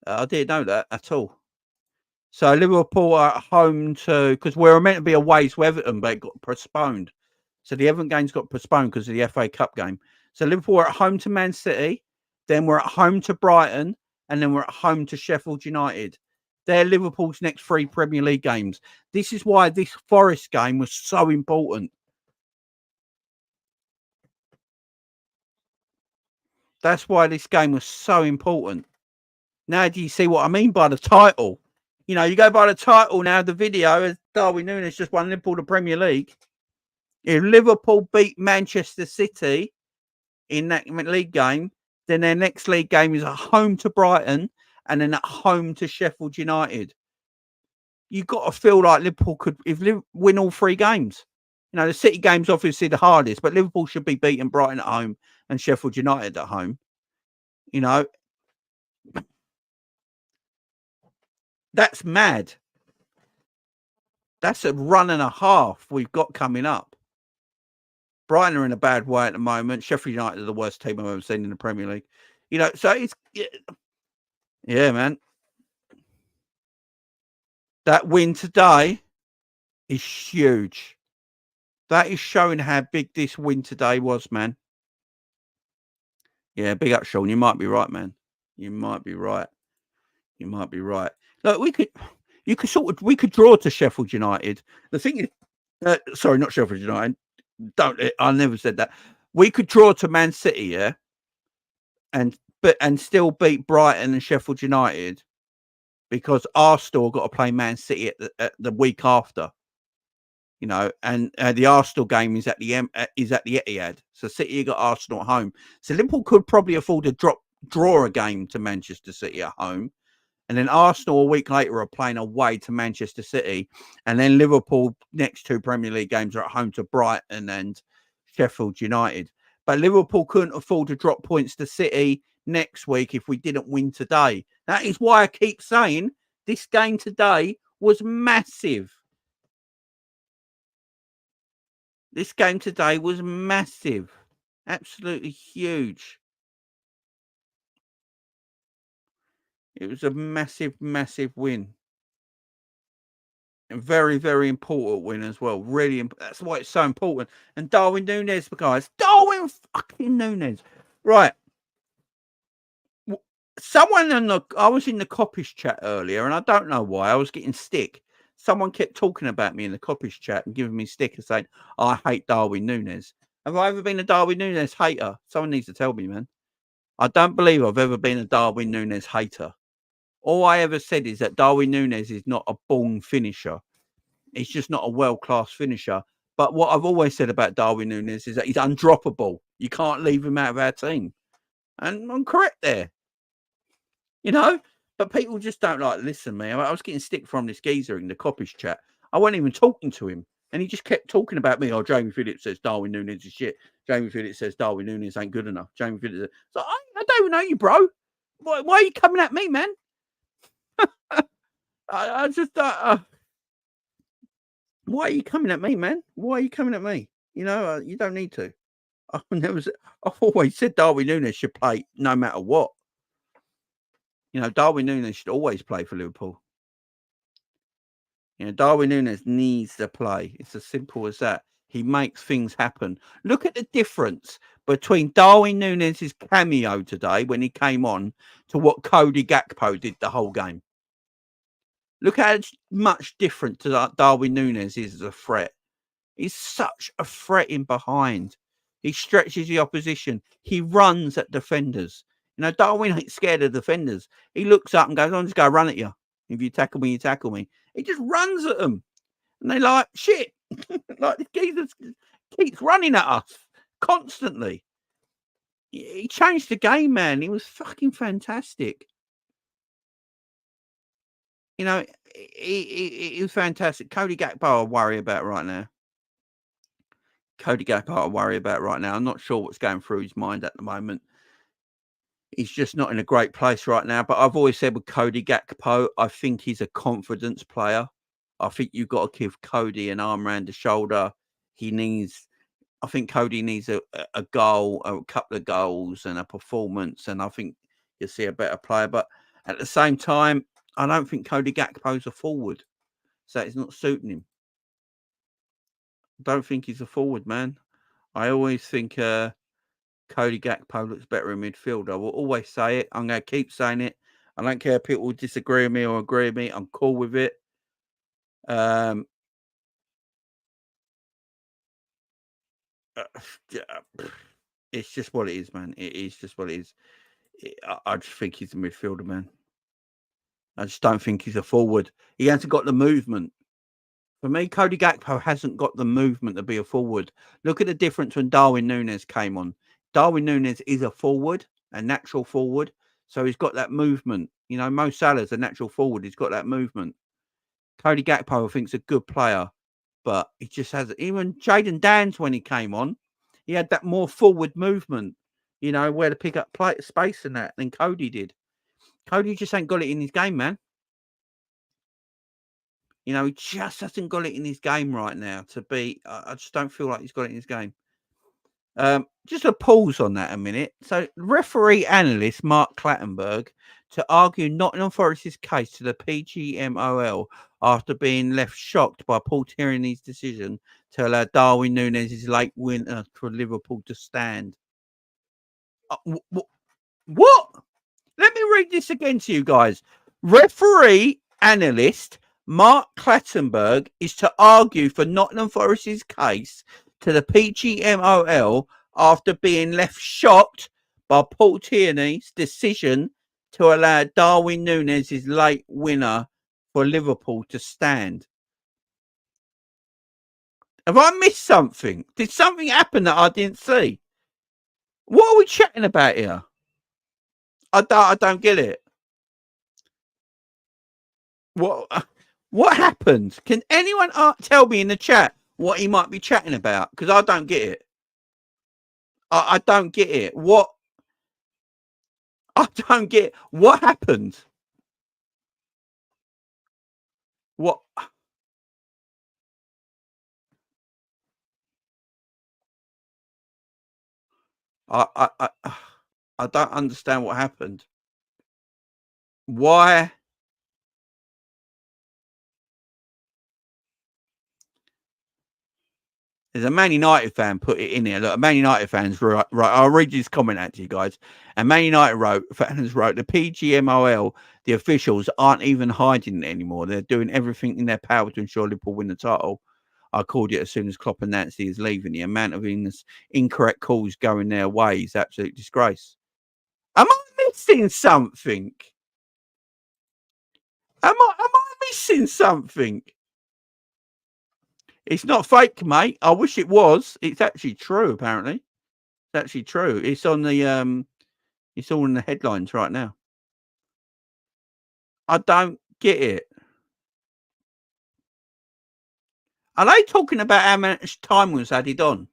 I didn't know that at all. So Liverpool are at home to, because we were meant to be away to Everton, but it got postponed. So the Everton game's got postponed because of the FA Cup game. So Liverpool are at home to Man City, then we're at home to Brighton, and then we're at home to Sheffield United. They're Liverpool's next 3 Premier League games. This is why this Forest game was so important. That's why this game was so important. Now, do you see what I mean by the title? You know, you go by the title now, the video, as Darwin Nunez just won Liverpool the Premier League. If Liverpool beat Manchester City in that league game, then their next league game is at home to Brighton and then at home to Sheffield United. You've got to feel like Liverpool could win all 3 games. You know, the City game's obviously the hardest, but Liverpool should be beating Brighton at home and Sheffield United at home. You know, that's mad. That's a run and a half we've got coming up. Brighton are in a bad way at the moment. Sheffield United are the worst team I've ever seen in the Premier League. You know, so it's, yeah, man. That win today is huge. That is showing how big this win today was, man. Yeah, big up, Sean. You might be right, man. You might be right. You might be right. Look, we could draw to Sheffield United. The thing is, sorry, not Sheffield United. I never said that. We could draw to Man City, yeah, and still beat Brighton and Sheffield United because Arsenal got to play Man City at the week after. You know, and the Arsenal game is at the Etihad. So City got Arsenal at home. So Liverpool could probably afford to drop draw a game to Manchester City at home. And then Arsenal a week later are playing away to Manchester City. And then Liverpool next 2 Premier League games are at home to Brighton and Sheffield United. But Liverpool couldn't afford to drop points to City next week if we didn't win today. That is why I keep saying this game today was massive. This game today was massive. Absolutely huge. It was a massive, massive win. A very, very important win as well. Really, that's why it's so important. And Darwin Nunez, guys. Darwin fucking Nunez. Right. Someone I was in the Coppish chat earlier, and I don't know why. I was getting stick. Someone kept talking about me in the Coppish chat and giving me stick and saying, I hate Darwin Nunez. Have I ever been a Darwin Nunez hater? Someone needs to tell me, man. I don't believe I've ever been a Darwin Nunez hater. All I ever said is that Darwin Nunez is not a born finisher. He's just not a world-class finisher. But what I've always said about Darwin Nunez is that he's undroppable. You can't leave him out of our team. And I'm correct there. You know? But people just don't like listen, man. I was getting stick from this geezer in the Coppish chat. I wasn't even talking to him. And he just kept talking about me. Oh, Jamie Phillips says Darwin Nunez is shit. Jamie Phillips says Darwin Nunez ain't good enough. Jamie Phillips. So I don't even know you, bro. Why are you coming at me, man? I just why are you coming at me, man? Why are you coming at me? You know, you don't need to. I've always said Darwin Nunez should play no matter what. You know, Darwin Nunez should always play for Liverpool. You know, Darwin Nunez needs to play. It's as simple as that. He makes things happen. Look at the difference between Darwin Nunez's cameo today when he came on to what Cody Gakpo did the whole game. Look how much different to Darwin Nunez is as a threat. He's such a threat in behind. He stretches the opposition. He runs at defenders. You know, Darwin ain't scared of defenders. He looks up and goes, I'm just going to run at you. If you tackle me, you tackle me. He just runs at them. And they're like, shit. Like, this geezer keeps running at us constantly. He changed the game, man. He was fucking fantastic. You know, he was fantastic. Cody Gakpo I worry about right now. I'm not sure what's going through his mind at the moment. He's just not in a great place right now. But I've always said with Cody Gakpo, I think he's a confidence player. I think you've got to give Cody an arm around the shoulder. I think Cody needs a goal, a couple of goals and a performance. And I think you'll see a better player. But at the same time, I don't think Cody Gakpo's a forward. So it's not suiting him. Don't think he's a forward, man. I always think Cody Gakpo looks better in midfield. I will always say it. I'm going to keep saying it. I don't care if people disagree with me or agree with me. I'm cool with it. It's just what it is, man. It is just what it is. I just think he's a midfielder, man. I just don't think he's a forward. He hasn't got the movement. For me, Cody Gakpo hasn't got the movement to be a forward. Look at the difference when Darwin Nunez came on. Darwin Nunez is a forward, a natural forward. So he's got that movement. You know, Mo Salah's a natural forward. He's got that movement. Cody Gakpo, I think, is a good player, but he just has even Jayden Danns when he came on, he had that more forward movement, you know, where to pick up space and that than Cody did. Cody just ain't got it in his game, man. You know, he just hasn't got it in his game right now to be. I just don't feel like he's got it in his game. Just a pause on that a minute. So, referee analyst Mark Clattenburg to argue Nottingham Forest's case to the PGMOL after being left shocked by Paul Tierney's decision to allow Darwin Nunez's late winner for Liverpool to stand. What? Let me read this again to you guys. Referee analyst Mark Clattenburg is to argue for Nottingham Forest's case to the PGMOL after being left shocked by Paul Tierney's decision to allow Darwin Nunez's late winner for Liverpool to stand. Have I missed something? Did something happen that I didn't see? What are we chatting about here? I don't get it. What happened? Can anyone tell me in the chat what he might be chatting about? Because I don't get it. I don't get it. What? I don't get what happened. What? I don't understand what happened. Why? There's a Man United fan put it in here. Look, a Man United fans right. I'll read his comment out to you guys. And Man United fans wrote the PGMOL, the officials aren't even hiding it anymore. They're doing everything in their power to ensure Liverpool win the title. I called it as soon as Klopp announced he is leaving. The amount of incorrect calls going their way is absolute disgrace. Am I missing something? Am I missing something? It's not fake, mate. I wish it was. It's actually true, apparently. It's actually true. It's on the it's all in the headlines right now. I don't get it. Are they talking about how much time was added on?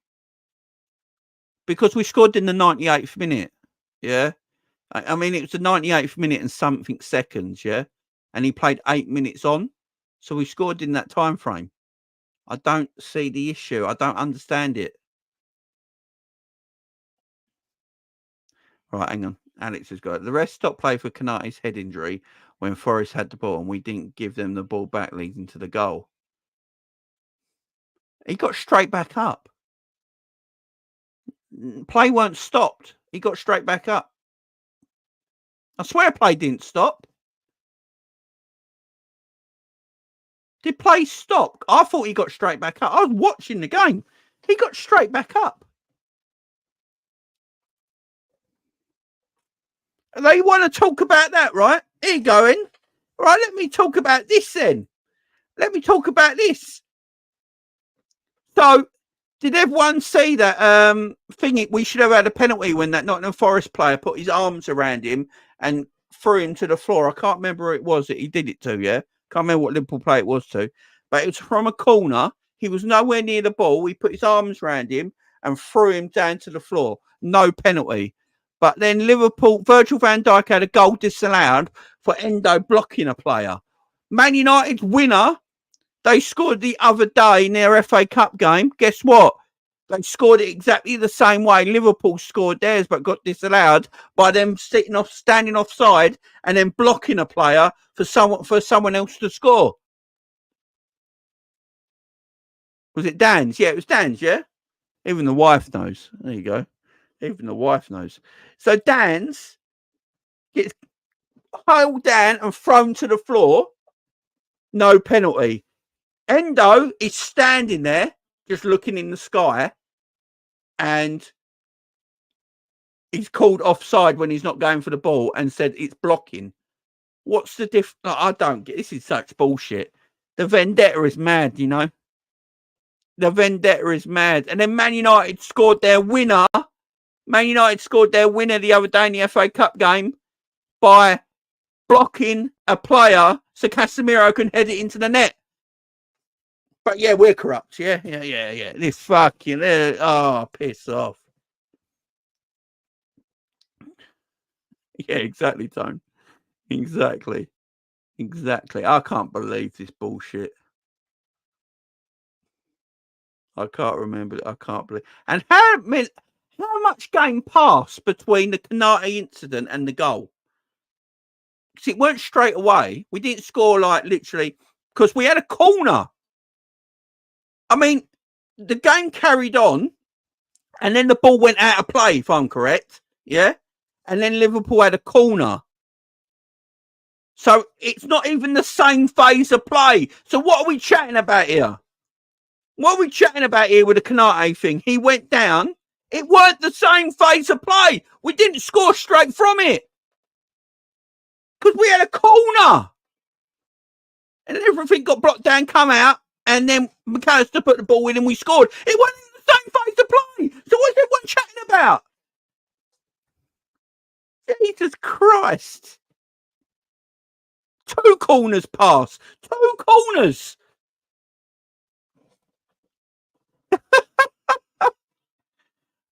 Because we scored in the 98th minute. Yeah. I mean, it was the 98th minute and something seconds. Yeah. And he played 8 minutes on. So we scored in that time frame. I don't see the issue. I don't understand it. Right, hang on. Alex has got it. The rest stopped play for Konate's head injury when Forest had the ball and we didn't give them the ball back, leading to the goal. He got straight back up. Play weren't stopped. He got straight back up. I swear play didn't stop. Did play stop? I thought he got straight back up. I was watching the game. He got straight back up. They want to talk about that, right? Here you go in. Right, let me talk about this then. Let me talk about this. So, did everyone see that thing? We should have had a penalty when that Nottingham Forest player put his arms around him and threw him to the floor. I can't remember who it was that he did it to, yeah? Can't remember what Liverpool player it was to. But it was from a corner. He was nowhere near the ball. He put his arms around him and threw him down to the floor. No penalty. But then Liverpool, Virgil van Dijk had a goal disallowed for Endo blocking a player. Man United's winner, they scored the other day in their FA Cup game. Guess what? They scored it exactly the same way. Liverpool scored theirs, but got disallowed by them standing offside and then blocking a player for someone else to score. Was it Dan's? Yeah, it was Dan's, yeah? Even the wife knows. There you go. Even the wife knows. So Dan's gets held down and thrown to the floor. No penalty. Endo is standing there, just looking in the sky, and he's called offside when he's not going for the ball and said it's blocking. What's the difference? I don't get. This is such bullshit. The vendetta is mad, you know. The vendetta is mad. And then Man United scored their winner. Man United scored their winner the other day in the FA Cup game by blocking a player so Casemiro can head it into the net. But yeah, we're corrupt. Yeah. This fucking piss off. Yeah, exactly, Tone. Exactly. I can't believe this bullshit. I can't remember. I can't believe. And how much game passed between the Konate incident and the goal? Because it weren't straight away. We didn't score like literally because we had a corner. I mean, the game carried on, and then the ball went out of play, if I'm correct. Yeah, and then Liverpool had a corner. So it's not even the same phase of play. So what are we chatting about here? What are we chatting about here with the Konate thing? He went down. It weren't the same phase of play. We didn't score straight from it. Because we had a corner. And everything got blocked down, come out, and then McAllister put the ball in and we scored. It wasn't the same phase of play. So what's everyone chatting about? Jesus Christ. 2 corners pass. 2 corners.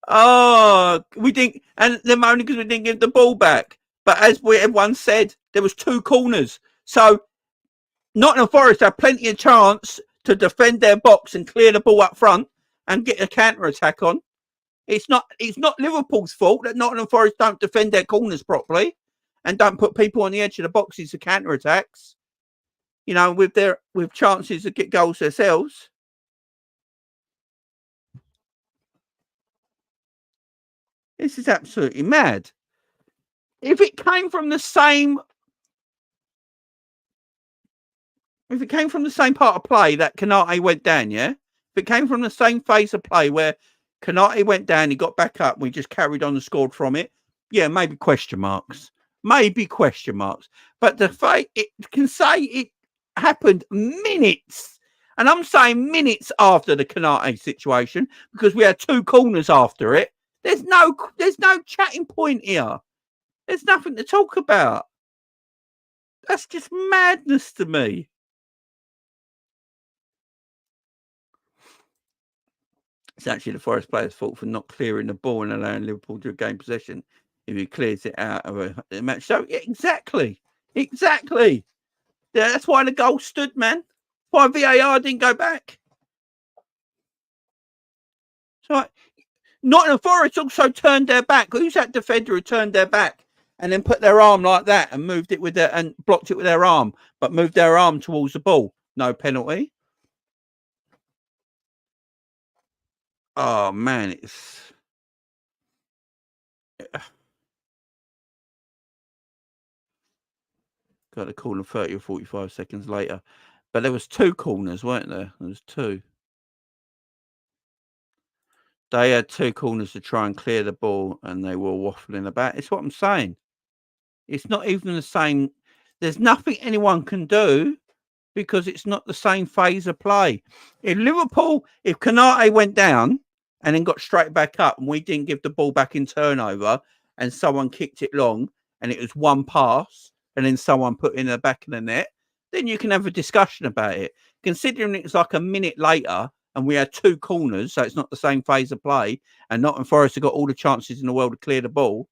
Oh, we didn't, and they're moaning because we didn't give the ball back. But as everyone said, there was 2 corners. So Nottingham Forest had plenty of chance to defend their box and clear the ball up front and get a counter attack on. It's not Liverpool's fault that Nottingham Forest don't defend their corners properly and don't put people on the edge of the boxes for counter attacks. You know, with chances to get goals themselves. This is absolutely mad. If it came from the same part of play that Kanate went down, yeah? If it came from the same phase of play where Kanate went down, he got back up, and we just carried on and scored from it, yeah, maybe question marks. But the fact it can say it happened minutes, and I'm saying minutes after the Kanate situation, because we had 2 corners after it. There's no chatting point here. There's nothing to talk about. That's just madness to me. It's actually the Forest player's fault for not clearing the ball and allowing Liverpool to gain possession if he clears it out of a match. So, yeah, exactly. Yeah, that's why the goal stood, man. Why VAR didn't go back. So, Nottingham Forest also turned their back. Who's that defender who turned their back and then put their arm like that and moved it with and blocked it with their arm, but moved their arm towards the ball? No penalty. Oh man, it's got a corner 30 or 45 seconds later. But there was 2 corners, weren't there? There was 2. They had 2 corners to try and clear the ball, and they were waffling about. It's what I'm saying. It's not even the same. There's nothing anyone can do because it's not the same phase of play. If Kanate went down and then got straight back up, and we didn't give the ball back in turnover, and someone kicked it long, and it was one pass, and then someone put in the back of the net, then you can have a discussion about it. Considering it's like a minute later and we had 2 corners, so it's not the same phase of play, and Nottingham Forest have got all the chances in the world to clear the ball,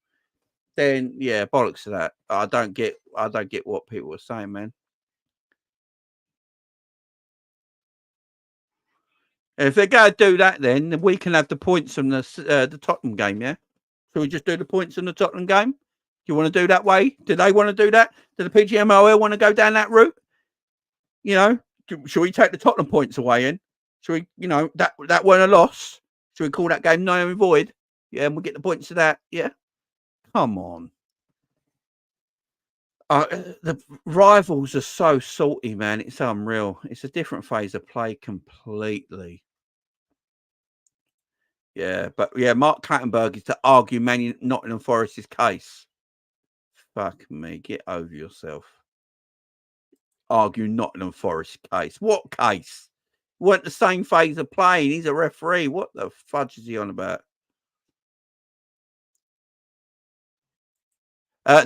then yeah, bollocks to that. I don't get what people are saying, man. If they're going to do that, then we can have the points from the Tottenham game, yeah? So we just do the points in the Tottenham game? Do you want to do that way? Do they want to do that? Do the PGMOL want to go down that route? You know, should we take the Tottenham points away in? Should we, you know, that weren't a loss? Should we call that game null and void? Yeah, and we'll get the points to that. Yeah. Come on. The rivals are so salty, man. It's unreal. It's a different phase of play completely. Yeah, but yeah, Mark Clattenburg is to argue Nottingham Forest's case. Fuck me, get over yourself. Argue Nottingham Forest case. What case? Weren't the same phase of playing. He's a referee. What the fudge is he on about?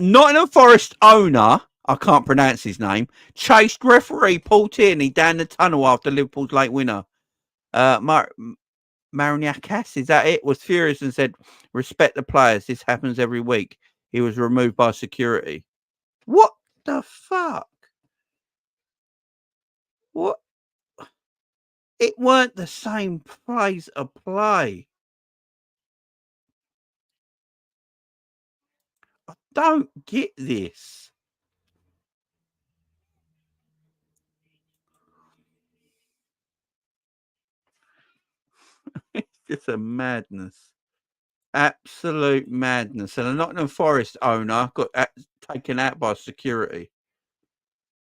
Nottingham Forest owner, I can't pronounce his name, chased referee Paul Tierney down the tunnel after Liverpool's late winner. Mariniakas, is that it? Was furious and said, "Respect the players. This happens every week." He was removed by security. What the fuck? What? It weren't the same phase of play. I don't get this. It's just a madness. Absolute madness. And a Nottingham Forest owner got taken out by security.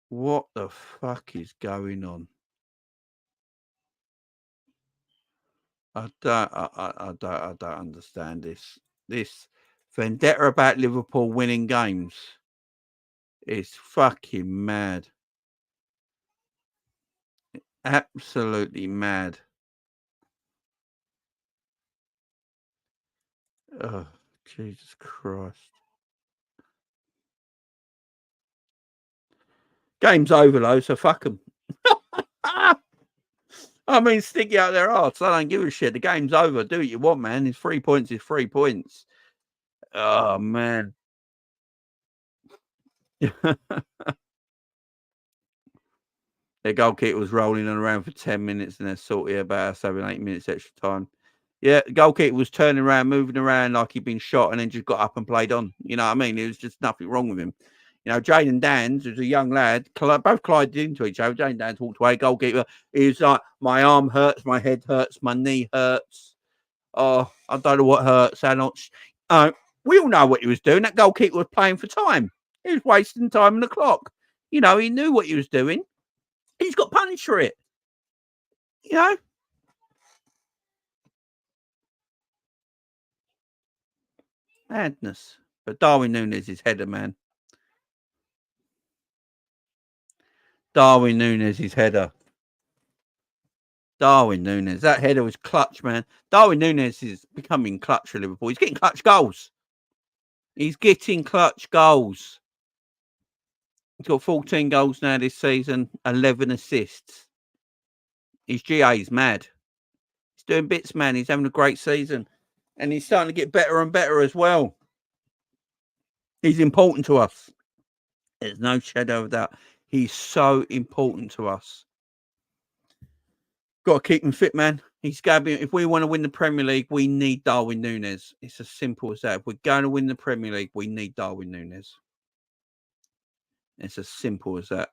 What the fuck is going on? I don't understand this. This vendetta about Liverpool winning games is fucking mad. Absolutely mad. Oh, Jesus Christ. Game's over, though, so fuck them. I mean, stick you out their arse. I don't give a shit. The game's over. Do what you want, man. It's 3 points. It's 3 points. Oh, man. Their goalkeeper was rolling around for 10 minutes and they're salty about us having 8 minutes extra time. Yeah, the goalkeeper was turning around, moving around like he'd been shot and then just got up and played on. You know what I mean? There was just nothing wrong with him. You know, Jaden Dans, who's a young lad, both collided into each other. Jaden Dans walked away. Goalkeeper, he was like, my arm hurts, my head hurts, my knee hurts. Oh, I don't know what hurts. How much? We all know what he was doing. That goalkeeper was playing for time. He was wasting time on the clock. You know, he knew what he was doing. He's got punished for it. You know? Madness. But Darwin Nunez is header, man. Darwin Nunez is header. Darwin Nunez. That header was clutch, man. Darwin Nunez is becoming clutch for Liverpool. He's getting clutch goals. He's getting clutch goals. He's got 14 goals now this season, 11 assists. His GA is mad. He's doing bits, man. He's having a great season. And he's starting to get better and better as well. He's important to us. There's no shadow of doubt. He's so important to us. Got to keep him fit, man. He's got to be. If we want to win the Premier League, we need Darwin Nunez. It's as simple as that. If we're going to win the Premier League, we need Darwin Nunez. It's as simple as that.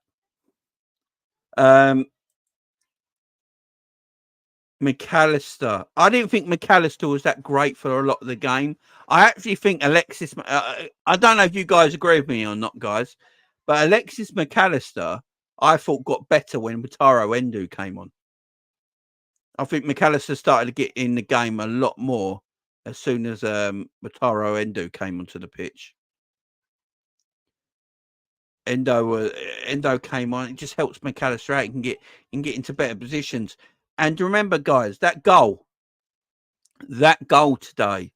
McAllister. I didn't think McAllister was that great for a lot of the game. I actually think Alexis. I don't know if you guys agree with me or not, guys, but Alexis McAllister, I thought got better when Wataru Endo came on. I think McAllister started to get in the game a lot more as soon as Wataru Endo came onto the pitch. Endo came on. It just helps McAllister out and get into better positions. And remember, guys, that goal today.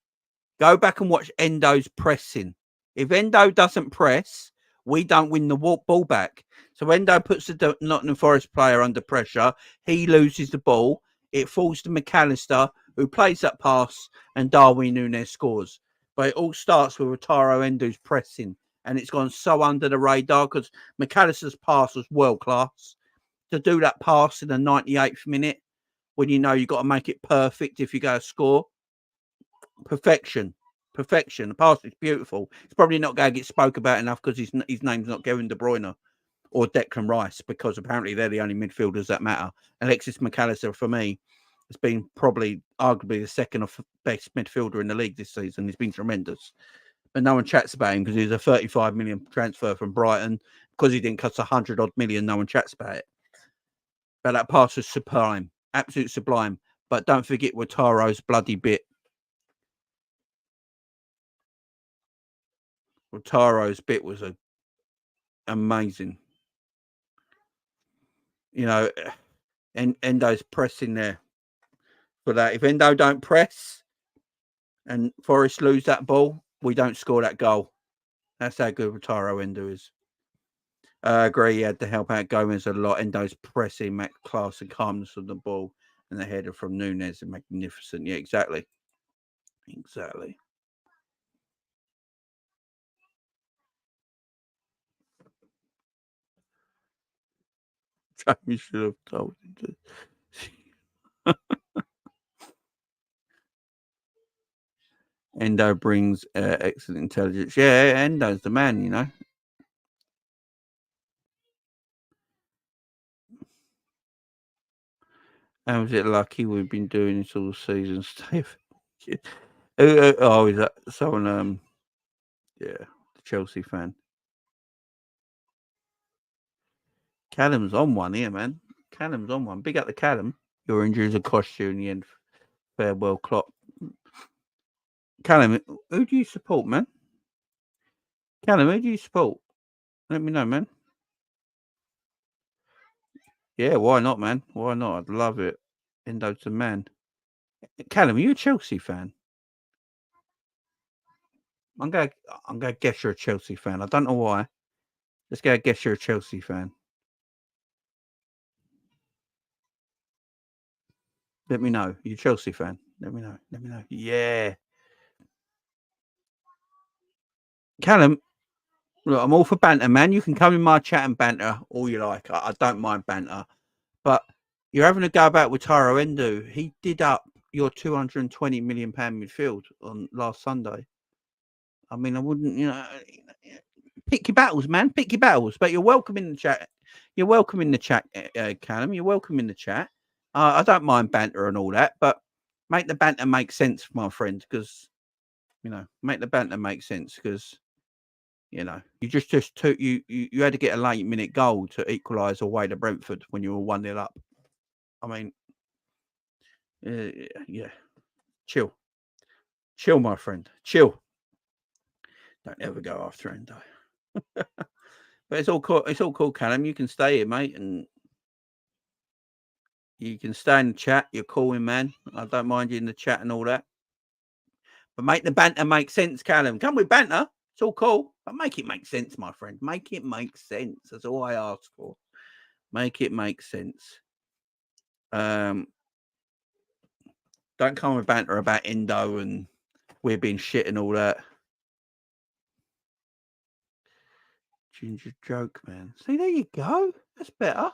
Go back and watch Endo's pressing. If Endo doesn't press, we don't win the ball back. So Endo puts the Nottingham Forest player under pressure. He loses the ball. It falls to McAllister, who plays that pass, and Darwin Nunez scores. But it all starts with Wataru Endo's pressing. And it's gone so under the radar because McAllister's pass was world class. To do that pass in the 98th minute, when you know you've got to make it perfect if you go to score. Perfection. The pass is beautiful. It's probably not going to get spoke about enough because his name's not Kevin De Bruyne or Declan Rice, because apparently they're the only midfielders that matter. Alexis McAllister, for me, has been probably arguably the second best midfielder in the league this season. He's been tremendous. But no one chats about him because he's a 35 million transfer from Brighton. Because he didn't cost 100 odd million, no one chats about it. But that pass was sublime. Absolute sublime. But don't forget Wataru's bloody bit. Wataru's bit was amazing. You know, and Endo's pressing there for that. If Endo don't press and Forest lose that ball, we don't score that goal. That's how good Wataru Endo is. I agree. He had to help out Gomez a lot. Endo's pressing, class and calmness of the ball, and the header from Nunez is magnificent. Yeah, exactly. Exactly. Jamie should have told him to. Endo brings excellent intelligence. Yeah, Endo's the man, you know. How was it lucky we've been doing this all season, Steve? Oh, is that someone? Yeah, the Chelsea fan. Callum's on one here, man. Callum's on one. Big up the Callum. Your injuries will cost you in the end. Farewell, Klopp. Callum, who do you support, man? Callum, who do you support? Let me know, man. Yeah, why not, man? Why not? I'd love it. Endo's the man. Callum, are you a Chelsea fan? I'm gonna guess you're a Chelsea fan. I don't know why. Let's go guess you're a Chelsea fan. Let me know. You're a Chelsea fan. Let me know. Let me know. Yeah. Callum, look, I'm all for banter, man. You can come in my chat and banter all you like. I don't mind banter. But you're having a go about with Tyro Endo. He did up your £220 million midfield on last Sunday. I mean, I wouldn't, pick your battles, man. Pick your battles. But you're welcome in the chat. You're welcome in the chat, Callum. You're welcome in the chat. I don't mind banter and all that, but make the banter make sense, my friend, because, make the banter make sense because, you just took, you had to get a late minute goal to equalise away to Brentford when you were 1-0 up. I mean, yeah, chill, my friend, chill. Don't ever go after Endo. But it's all cool. It's all cool, Callum. You can stay here, mate, and you can stay in the chat. You're calling, man. I don't mind you in the chat and all that. But make the banter make sense, Callum. Come with banter. It's all cool, but make it make sense, my friend. Make it make sense. That's all I ask for. Make it make sense. Don't come with banter about Endo and we're being shit and all that. Ginger joke, man. See, there you go. That's better.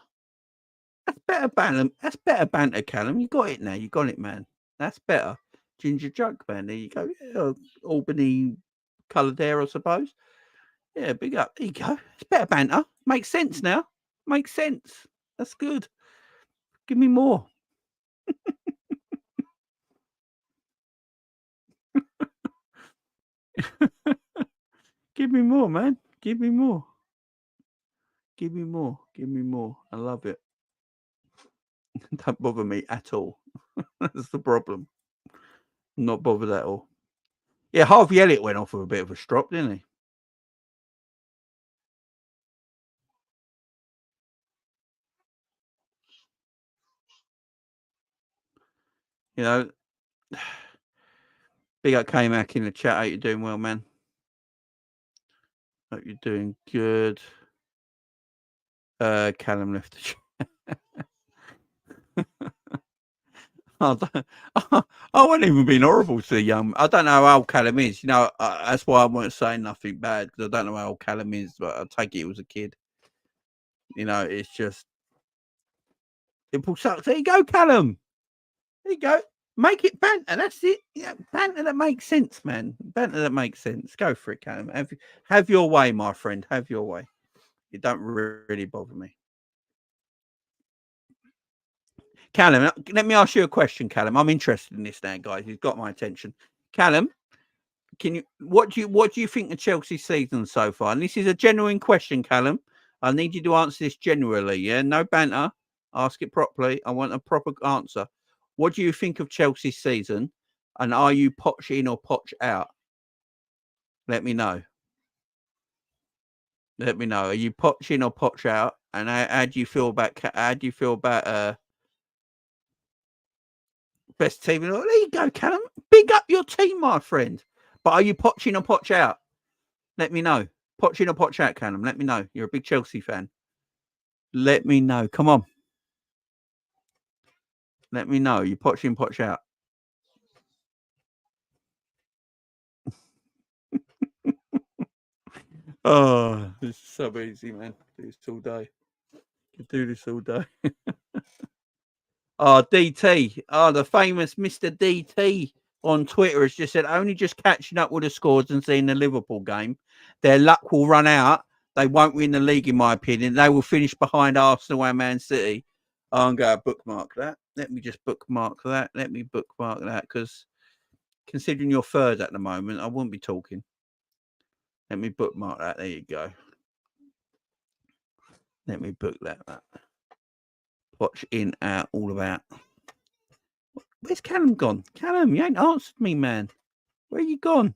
That's better banter. That's better banter, Callum. You got it now. You got it, man. That's better. Ginger joke, man. There you go. Yeah, Albany coloured hair, I suppose. Yeah, big up. There you go. It's better banter. Makes sense now. Makes sense. That's good. Give me more. Give me more, man. Give me more. Give me more. Give me more. I love it. Don't bother me at all. That's the problem. Not bothered at all. Yeah, Harvey Elliott went off with a bit of a strop, didn't he? Big up K-Mac in the chat. Hope you're doing well, man. Hope you're doing good. Callum left the chat. I won't even be horrible to the young. I don't know how old Callum is. That's why I won't say nothing bad because I don't know how old Callum is. But I take it was a kid. It's just Liverpool sucks. There you go, Callum. There you go. Make it banter. That's it. Banter that makes sense, man. Banter that makes sense. Go for it, Callum. Have your way, my friend. Have your way. It don't really bother me. Callum, let me ask you a question, Callum. I'm interested in this now, guys. You've got my attention. Callum, what do you think of Chelsea's season so far? And this is a genuine question, Callum. I need you to answer this genuinely, yeah? No banter. Ask it properly. I want a proper answer. What do you think of Chelsea's season? And are you Poch in or Poch out? Let me know. Let me know. Are you Poch in or Poch out? And how do you feel about best team? There you go, Callum. Big up your team, my friend. But are you Poch in or Poch out? Let me know. Poch in or Poch out, Callum. Let me know. You're a big Chelsea fan. Let me know. Come on. Let me know. You Poch in, Poch out. Oh, this is so easy, man. Do this all day. You do this all day. Oh, DT. Oh, the famous Mr. DT on Twitter has just said, only just catching up with the scores and seeing the Liverpool game. Their luck will run out. They won't win the league, in my opinion. They will finish behind Arsenal and Man City. I'm going to bookmark that. Let me just bookmark that. Let me bookmark that because considering you're third at the moment, I wouldn't be talking. Let me bookmark that. There you go. Let me book that. Watch in, out, all about. Where's Callum gone? Callum, you ain't answered me, man. Where you gone?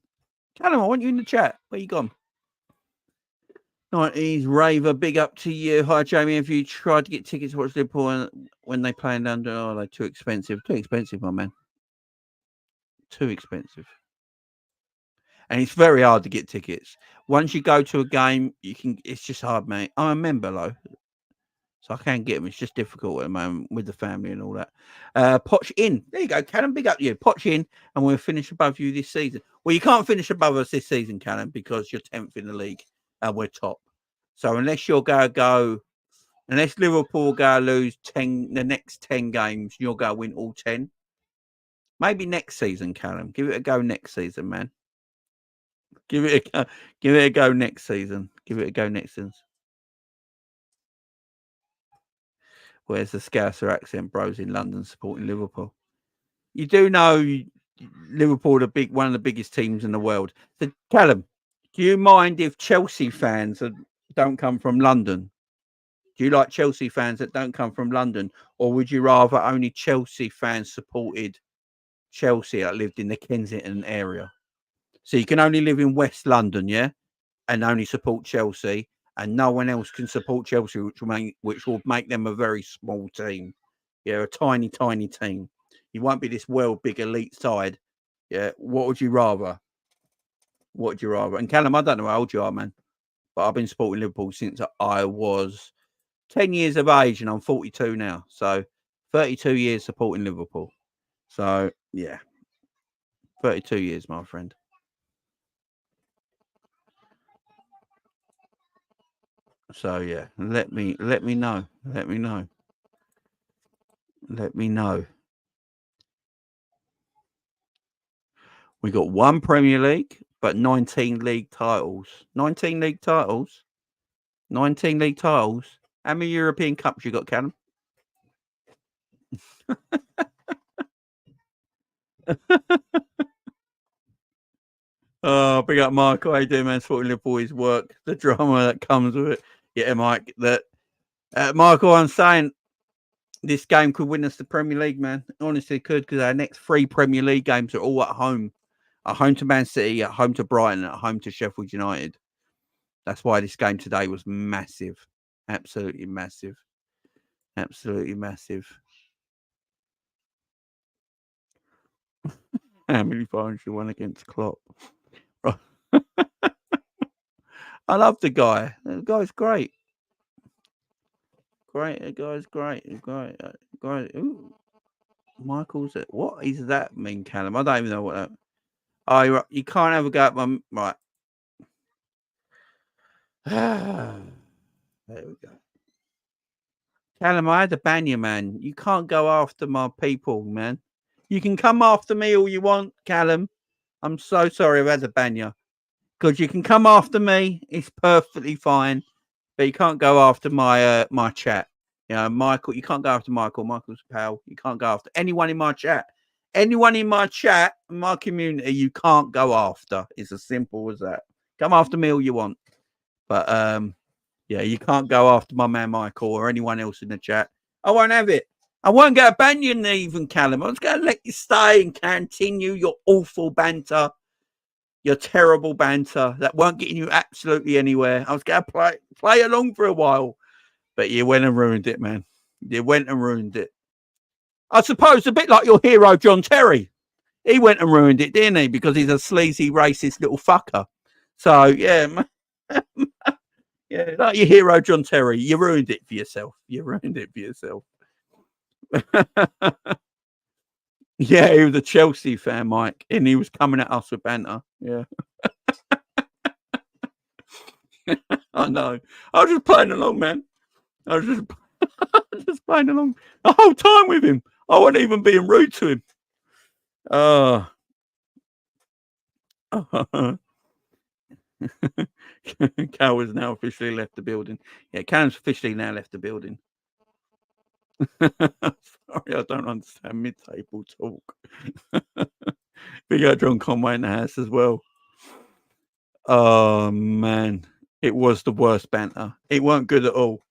Callum, I want you in the chat. Where you gone? 90s Raver, big up to you. Hi, Jamie. Have you tried to get tickets to watch Liverpool when they play in London? Oh, they're too expensive. Too expensive, my man. Too expensive. And it's very hard to get tickets. Once you go to a game, it's just hard, mate. I'm a member, though. So I can't get him. It's just difficult at the moment with the family and all that. Poch in. There you go, Callum. Big up you. Poch in, and we'll finish above you this season. Well, you can't finish above us this season, Callum, because you're 10th in the league and we're top. So unless unless Liverpool go lose the next 10 games, you'll go win all 10. Maybe next season, Callum. Give it a go next season, man. Give it a go next season. Give it a go next season. Where's the Scouser accent bros in London supporting Liverpool? You do know Liverpool are one of the biggest teams in the world. So, Callum, do you mind if Chelsea fans don't come from London? Do you like Chelsea fans that don't come from London? Or would you rather only Chelsea fans supported Chelsea that lived in the Kensington area? So you can only live in West London, yeah? And only support Chelsea, and no one else can support Chelsea, which will make them a very small team. Yeah, a tiny, tiny team. You won't be this world big elite side. Yeah. What would you rather? What would you rather? And Callum, I don't know how old you are, man, but I've been supporting Liverpool since I was 10 years of age, and I'm 42 now. So 32 years supporting Liverpool. So yeah, 32 years, my friend. So yeah, let me know. Let me know. Let me know. We got one Premier League, but 19 league titles. 19 league titles. 19 league titles. How many European Cups you got, Callum? Oh, big up Michael. How you doing, man? Supporting Liverpool, his work, the drama that comes with it. Yeah, Mike. Michael, I'm saying this game could win us the Premier League, man. Honestly, could, because our next 3 Premier League games are all at home. At home to Man City, at home to Brighton, at home to Sheffield United. That's why this game today was massive. Absolutely massive. Absolutely massive. How many times you won against Klopp? I love the guy. The guy's great. Great. The guy's great. Great. Great. Ooh. Michael's it. What does that mean, Callum? I don't even know what that. Oh, you can't have a go at my right. There we go. Callum, I had to ban you, man. You can't go after my people, man. You can come after me all you want, Callum. I'm so sorry I've had to ban you. Because you can come after me. It's perfectly fine. But you can't go after my my chat. You know, Michael, you can't go after Michael. Michael's a pal. You can't go after anyone in my chat. Anyone in my chat, my community, you can't go after. It's as simple as that. Come after me all you want. But yeah, you can't go after my man Michael or anyone else in the chat. I won't have it. I won't get a ban you even, Callum. I was going to let you stay and continue your awful banter, your terrible banter that weren't getting you absolutely anywhere. I was going to play along for a while, but you went and ruined it, man. You went and ruined it. I suppose a bit like your hero, John Terry. He went and ruined it, didn't he? Because he's a sleazy, racist little fucker. So, yeah, yeah, like your hero, John Terry. You ruined it for yourself. You ruined it for yourself. Yeah, he was a Chelsea fan, Mike, and he was coming at us with banter. Yeah. I know. I was just playing along, man. I was just playing along the whole time with him. I wasn't even being rude to him. Cal has now officially left the building. Yeah, Cal's officially now left the building. Sorry, I don't understand mid-table talk. Big up John Conway in the house as well. Oh man, it was the worst banter. It weren't good at all.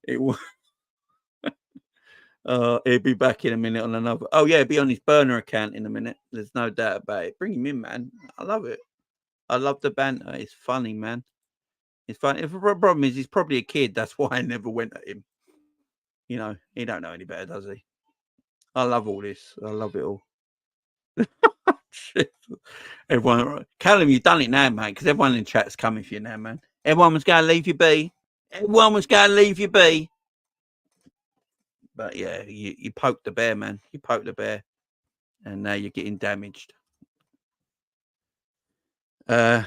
It was. He'll be back in a minute on another. Oh yeah, he'll be on his burner account in a minute. There's no doubt about it. Bring him in, man. I love it. I love the banter. It's funny, man. It's funny. The problem is he's probably a kid. That's why I never went at him. You know, he don't know any better, does he? I love all this. I love it all. Everyone, Callum, you've done it now, mate. Because everyone in chat's coming for you now, man. Everyone was going to leave you be. Everyone was going to leave you be. But yeah, you poked the bear, man. You poked the bear, and now you're getting damaged. We've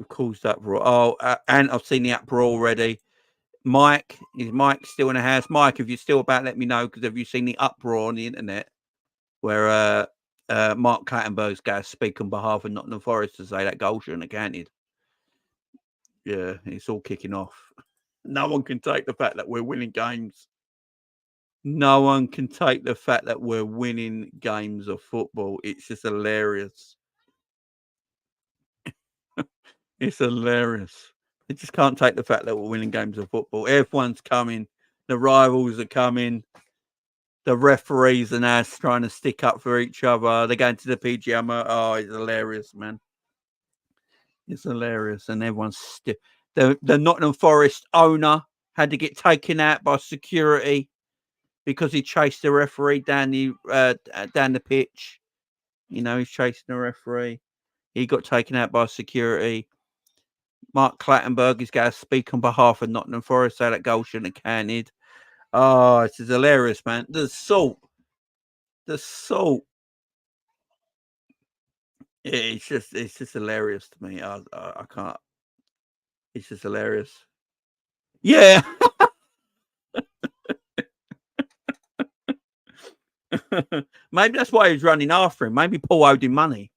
caused uproar. Oh, and I've seen the uproar already. Mike, is Mike still in the house? Mike, if you're still about, let me know, because have you seen the uproar on the internet where Mark Clattenburg's going to speak on behalf of Nottingham Forest to say that goal shouldn't have counted? Yeah, it's all kicking off. No one can take the fact that we're winning games. No one can take the fact that we're winning games of football. It's just hilarious. It's hilarious. They just can't take the fact that we're winning games of football. Everyone's coming. The rivals are coming. The referees are now trying to stick up for each other. They're going to the PGM. Oh, it's hilarious, man. It's hilarious. And everyone's still... The Nottingham Forest owner had to get taken out by security because he chased the referee down the pitch. You know, he's chasing the referee. He got taken out by security. Mark Clattenburg is going to speak on behalf of Nottingham Forest, so that goal shouldn't have counted. Oh, this is hilarious, man. The salt. It's just hilarious to me. I can't. It's just hilarious. Yeah. Maybe that's why he was running after him. Maybe Paul owed him money.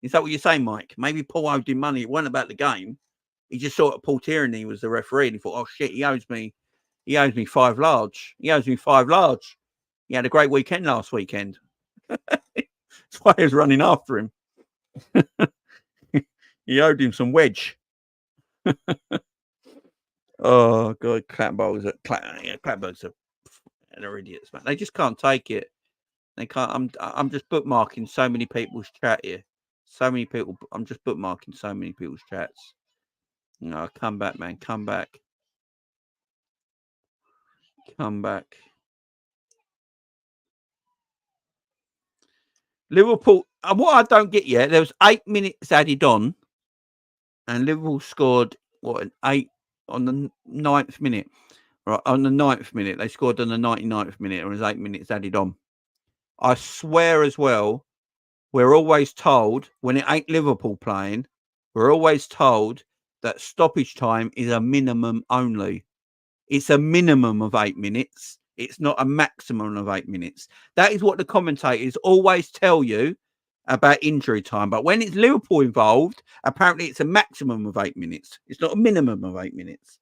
Is that what you're saying, Mike? Maybe Paul owed him money. It wasn't about the game. He just saw that Paul Tierney was the referee and he thought, oh shit, he owes me 5 large. He owes me 5 large. He had a great weekend last weekend. That's why he was running after him. He owed him some wedge. Oh god, Clattenburg's they're idiots, man. They just can't take it. They can't. I'm just bookmarking so many people's chat here. So many people. I'm just bookmarking so many people's chats. No, come back, man. Come back. Come back. Liverpool. What I don't get yet, there was 8 minutes added on, and Liverpool scored an 8 on the 9th minute. Right, on the 9th minute, they scored on the 99th minute, and it was 8 minutes added on. I swear as well, we're always told when it ain't Liverpool playing, we're always told that stoppage time is a minimum only. It's a minimum of 8 minutes. It's not a maximum of 8 minutes. That is what the commentators always tell you about injury time. But when it's Liverpool involved, apparently it's a maximum of 8 minutes. It's not a minimum of 8 minutes.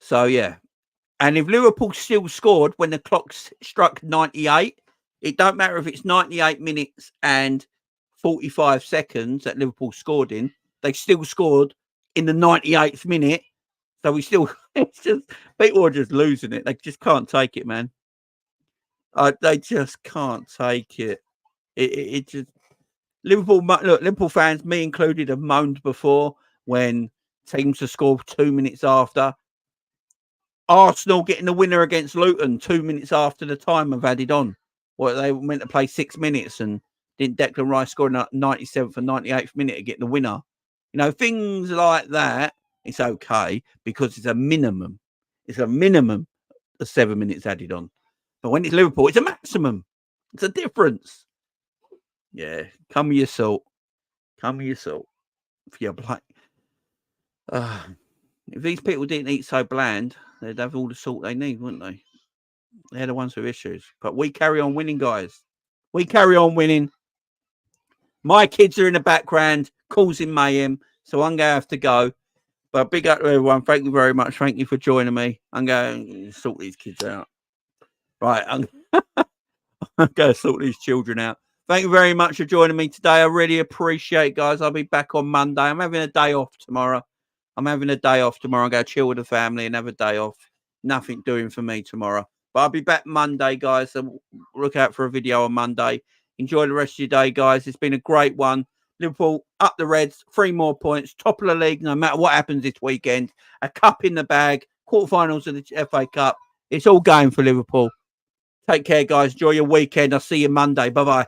So, yeah. And if Liverpool still scored when the clock struck 98, it don't matter if it's 98 minutes and 45 seconds that Liverpool scored in. They still scored in the 98th minute. So we still, it's just, people are just losing it. They just can't take it, man. They just can't take it. It just, Liverpool fans, me included, have moaned before when teams have scored 2 minutes after. Arsenal getting the winner against Luton 2 minutes after the time have added on. Well, they were meant to play 6 minutes and didn't Declan Rice score in the 97th and 98th minute to get the winner. You know, things like that, it's okay because it's a minimum. It's a minimum of 7 minutes added on. But when it's Liverpool, it's a maximum. It's a difference. Yeah, come with your salt. Come with your salt. If you're black. If these people didn't eat so bland, they'd have all the salt they need, wouldn't they? They're the ones with issues. But we carry on winning, guys. We carry on winning. My kids are in the background causing mayhem, so I'm going to have to go. But big up to everyone. Thank you very much. Thank you for joining me. I'm going to sort these kids out. Right. I'm going to sort these children out. Thank you very much for joining me today. I really appreciate it, guys. I'll be back on Monday. I'm having a day off tomorrow. I'm going to chill with the family and have a day off. Nothing doing for me tomorrow. But I'll be back Monday, guys. So look out for a video on Monday. Enjoy the rest of your day, guys. It's been a great one. Liverpool up the Reds, 3 more points, top of the league, no matter what happens this weekend. A cup in the bag, quarterfinals of the FA Cup. It's all going for Liverpool. Take care, guys. Enjoy your weekend. I'll see you Monday. Bye-bye.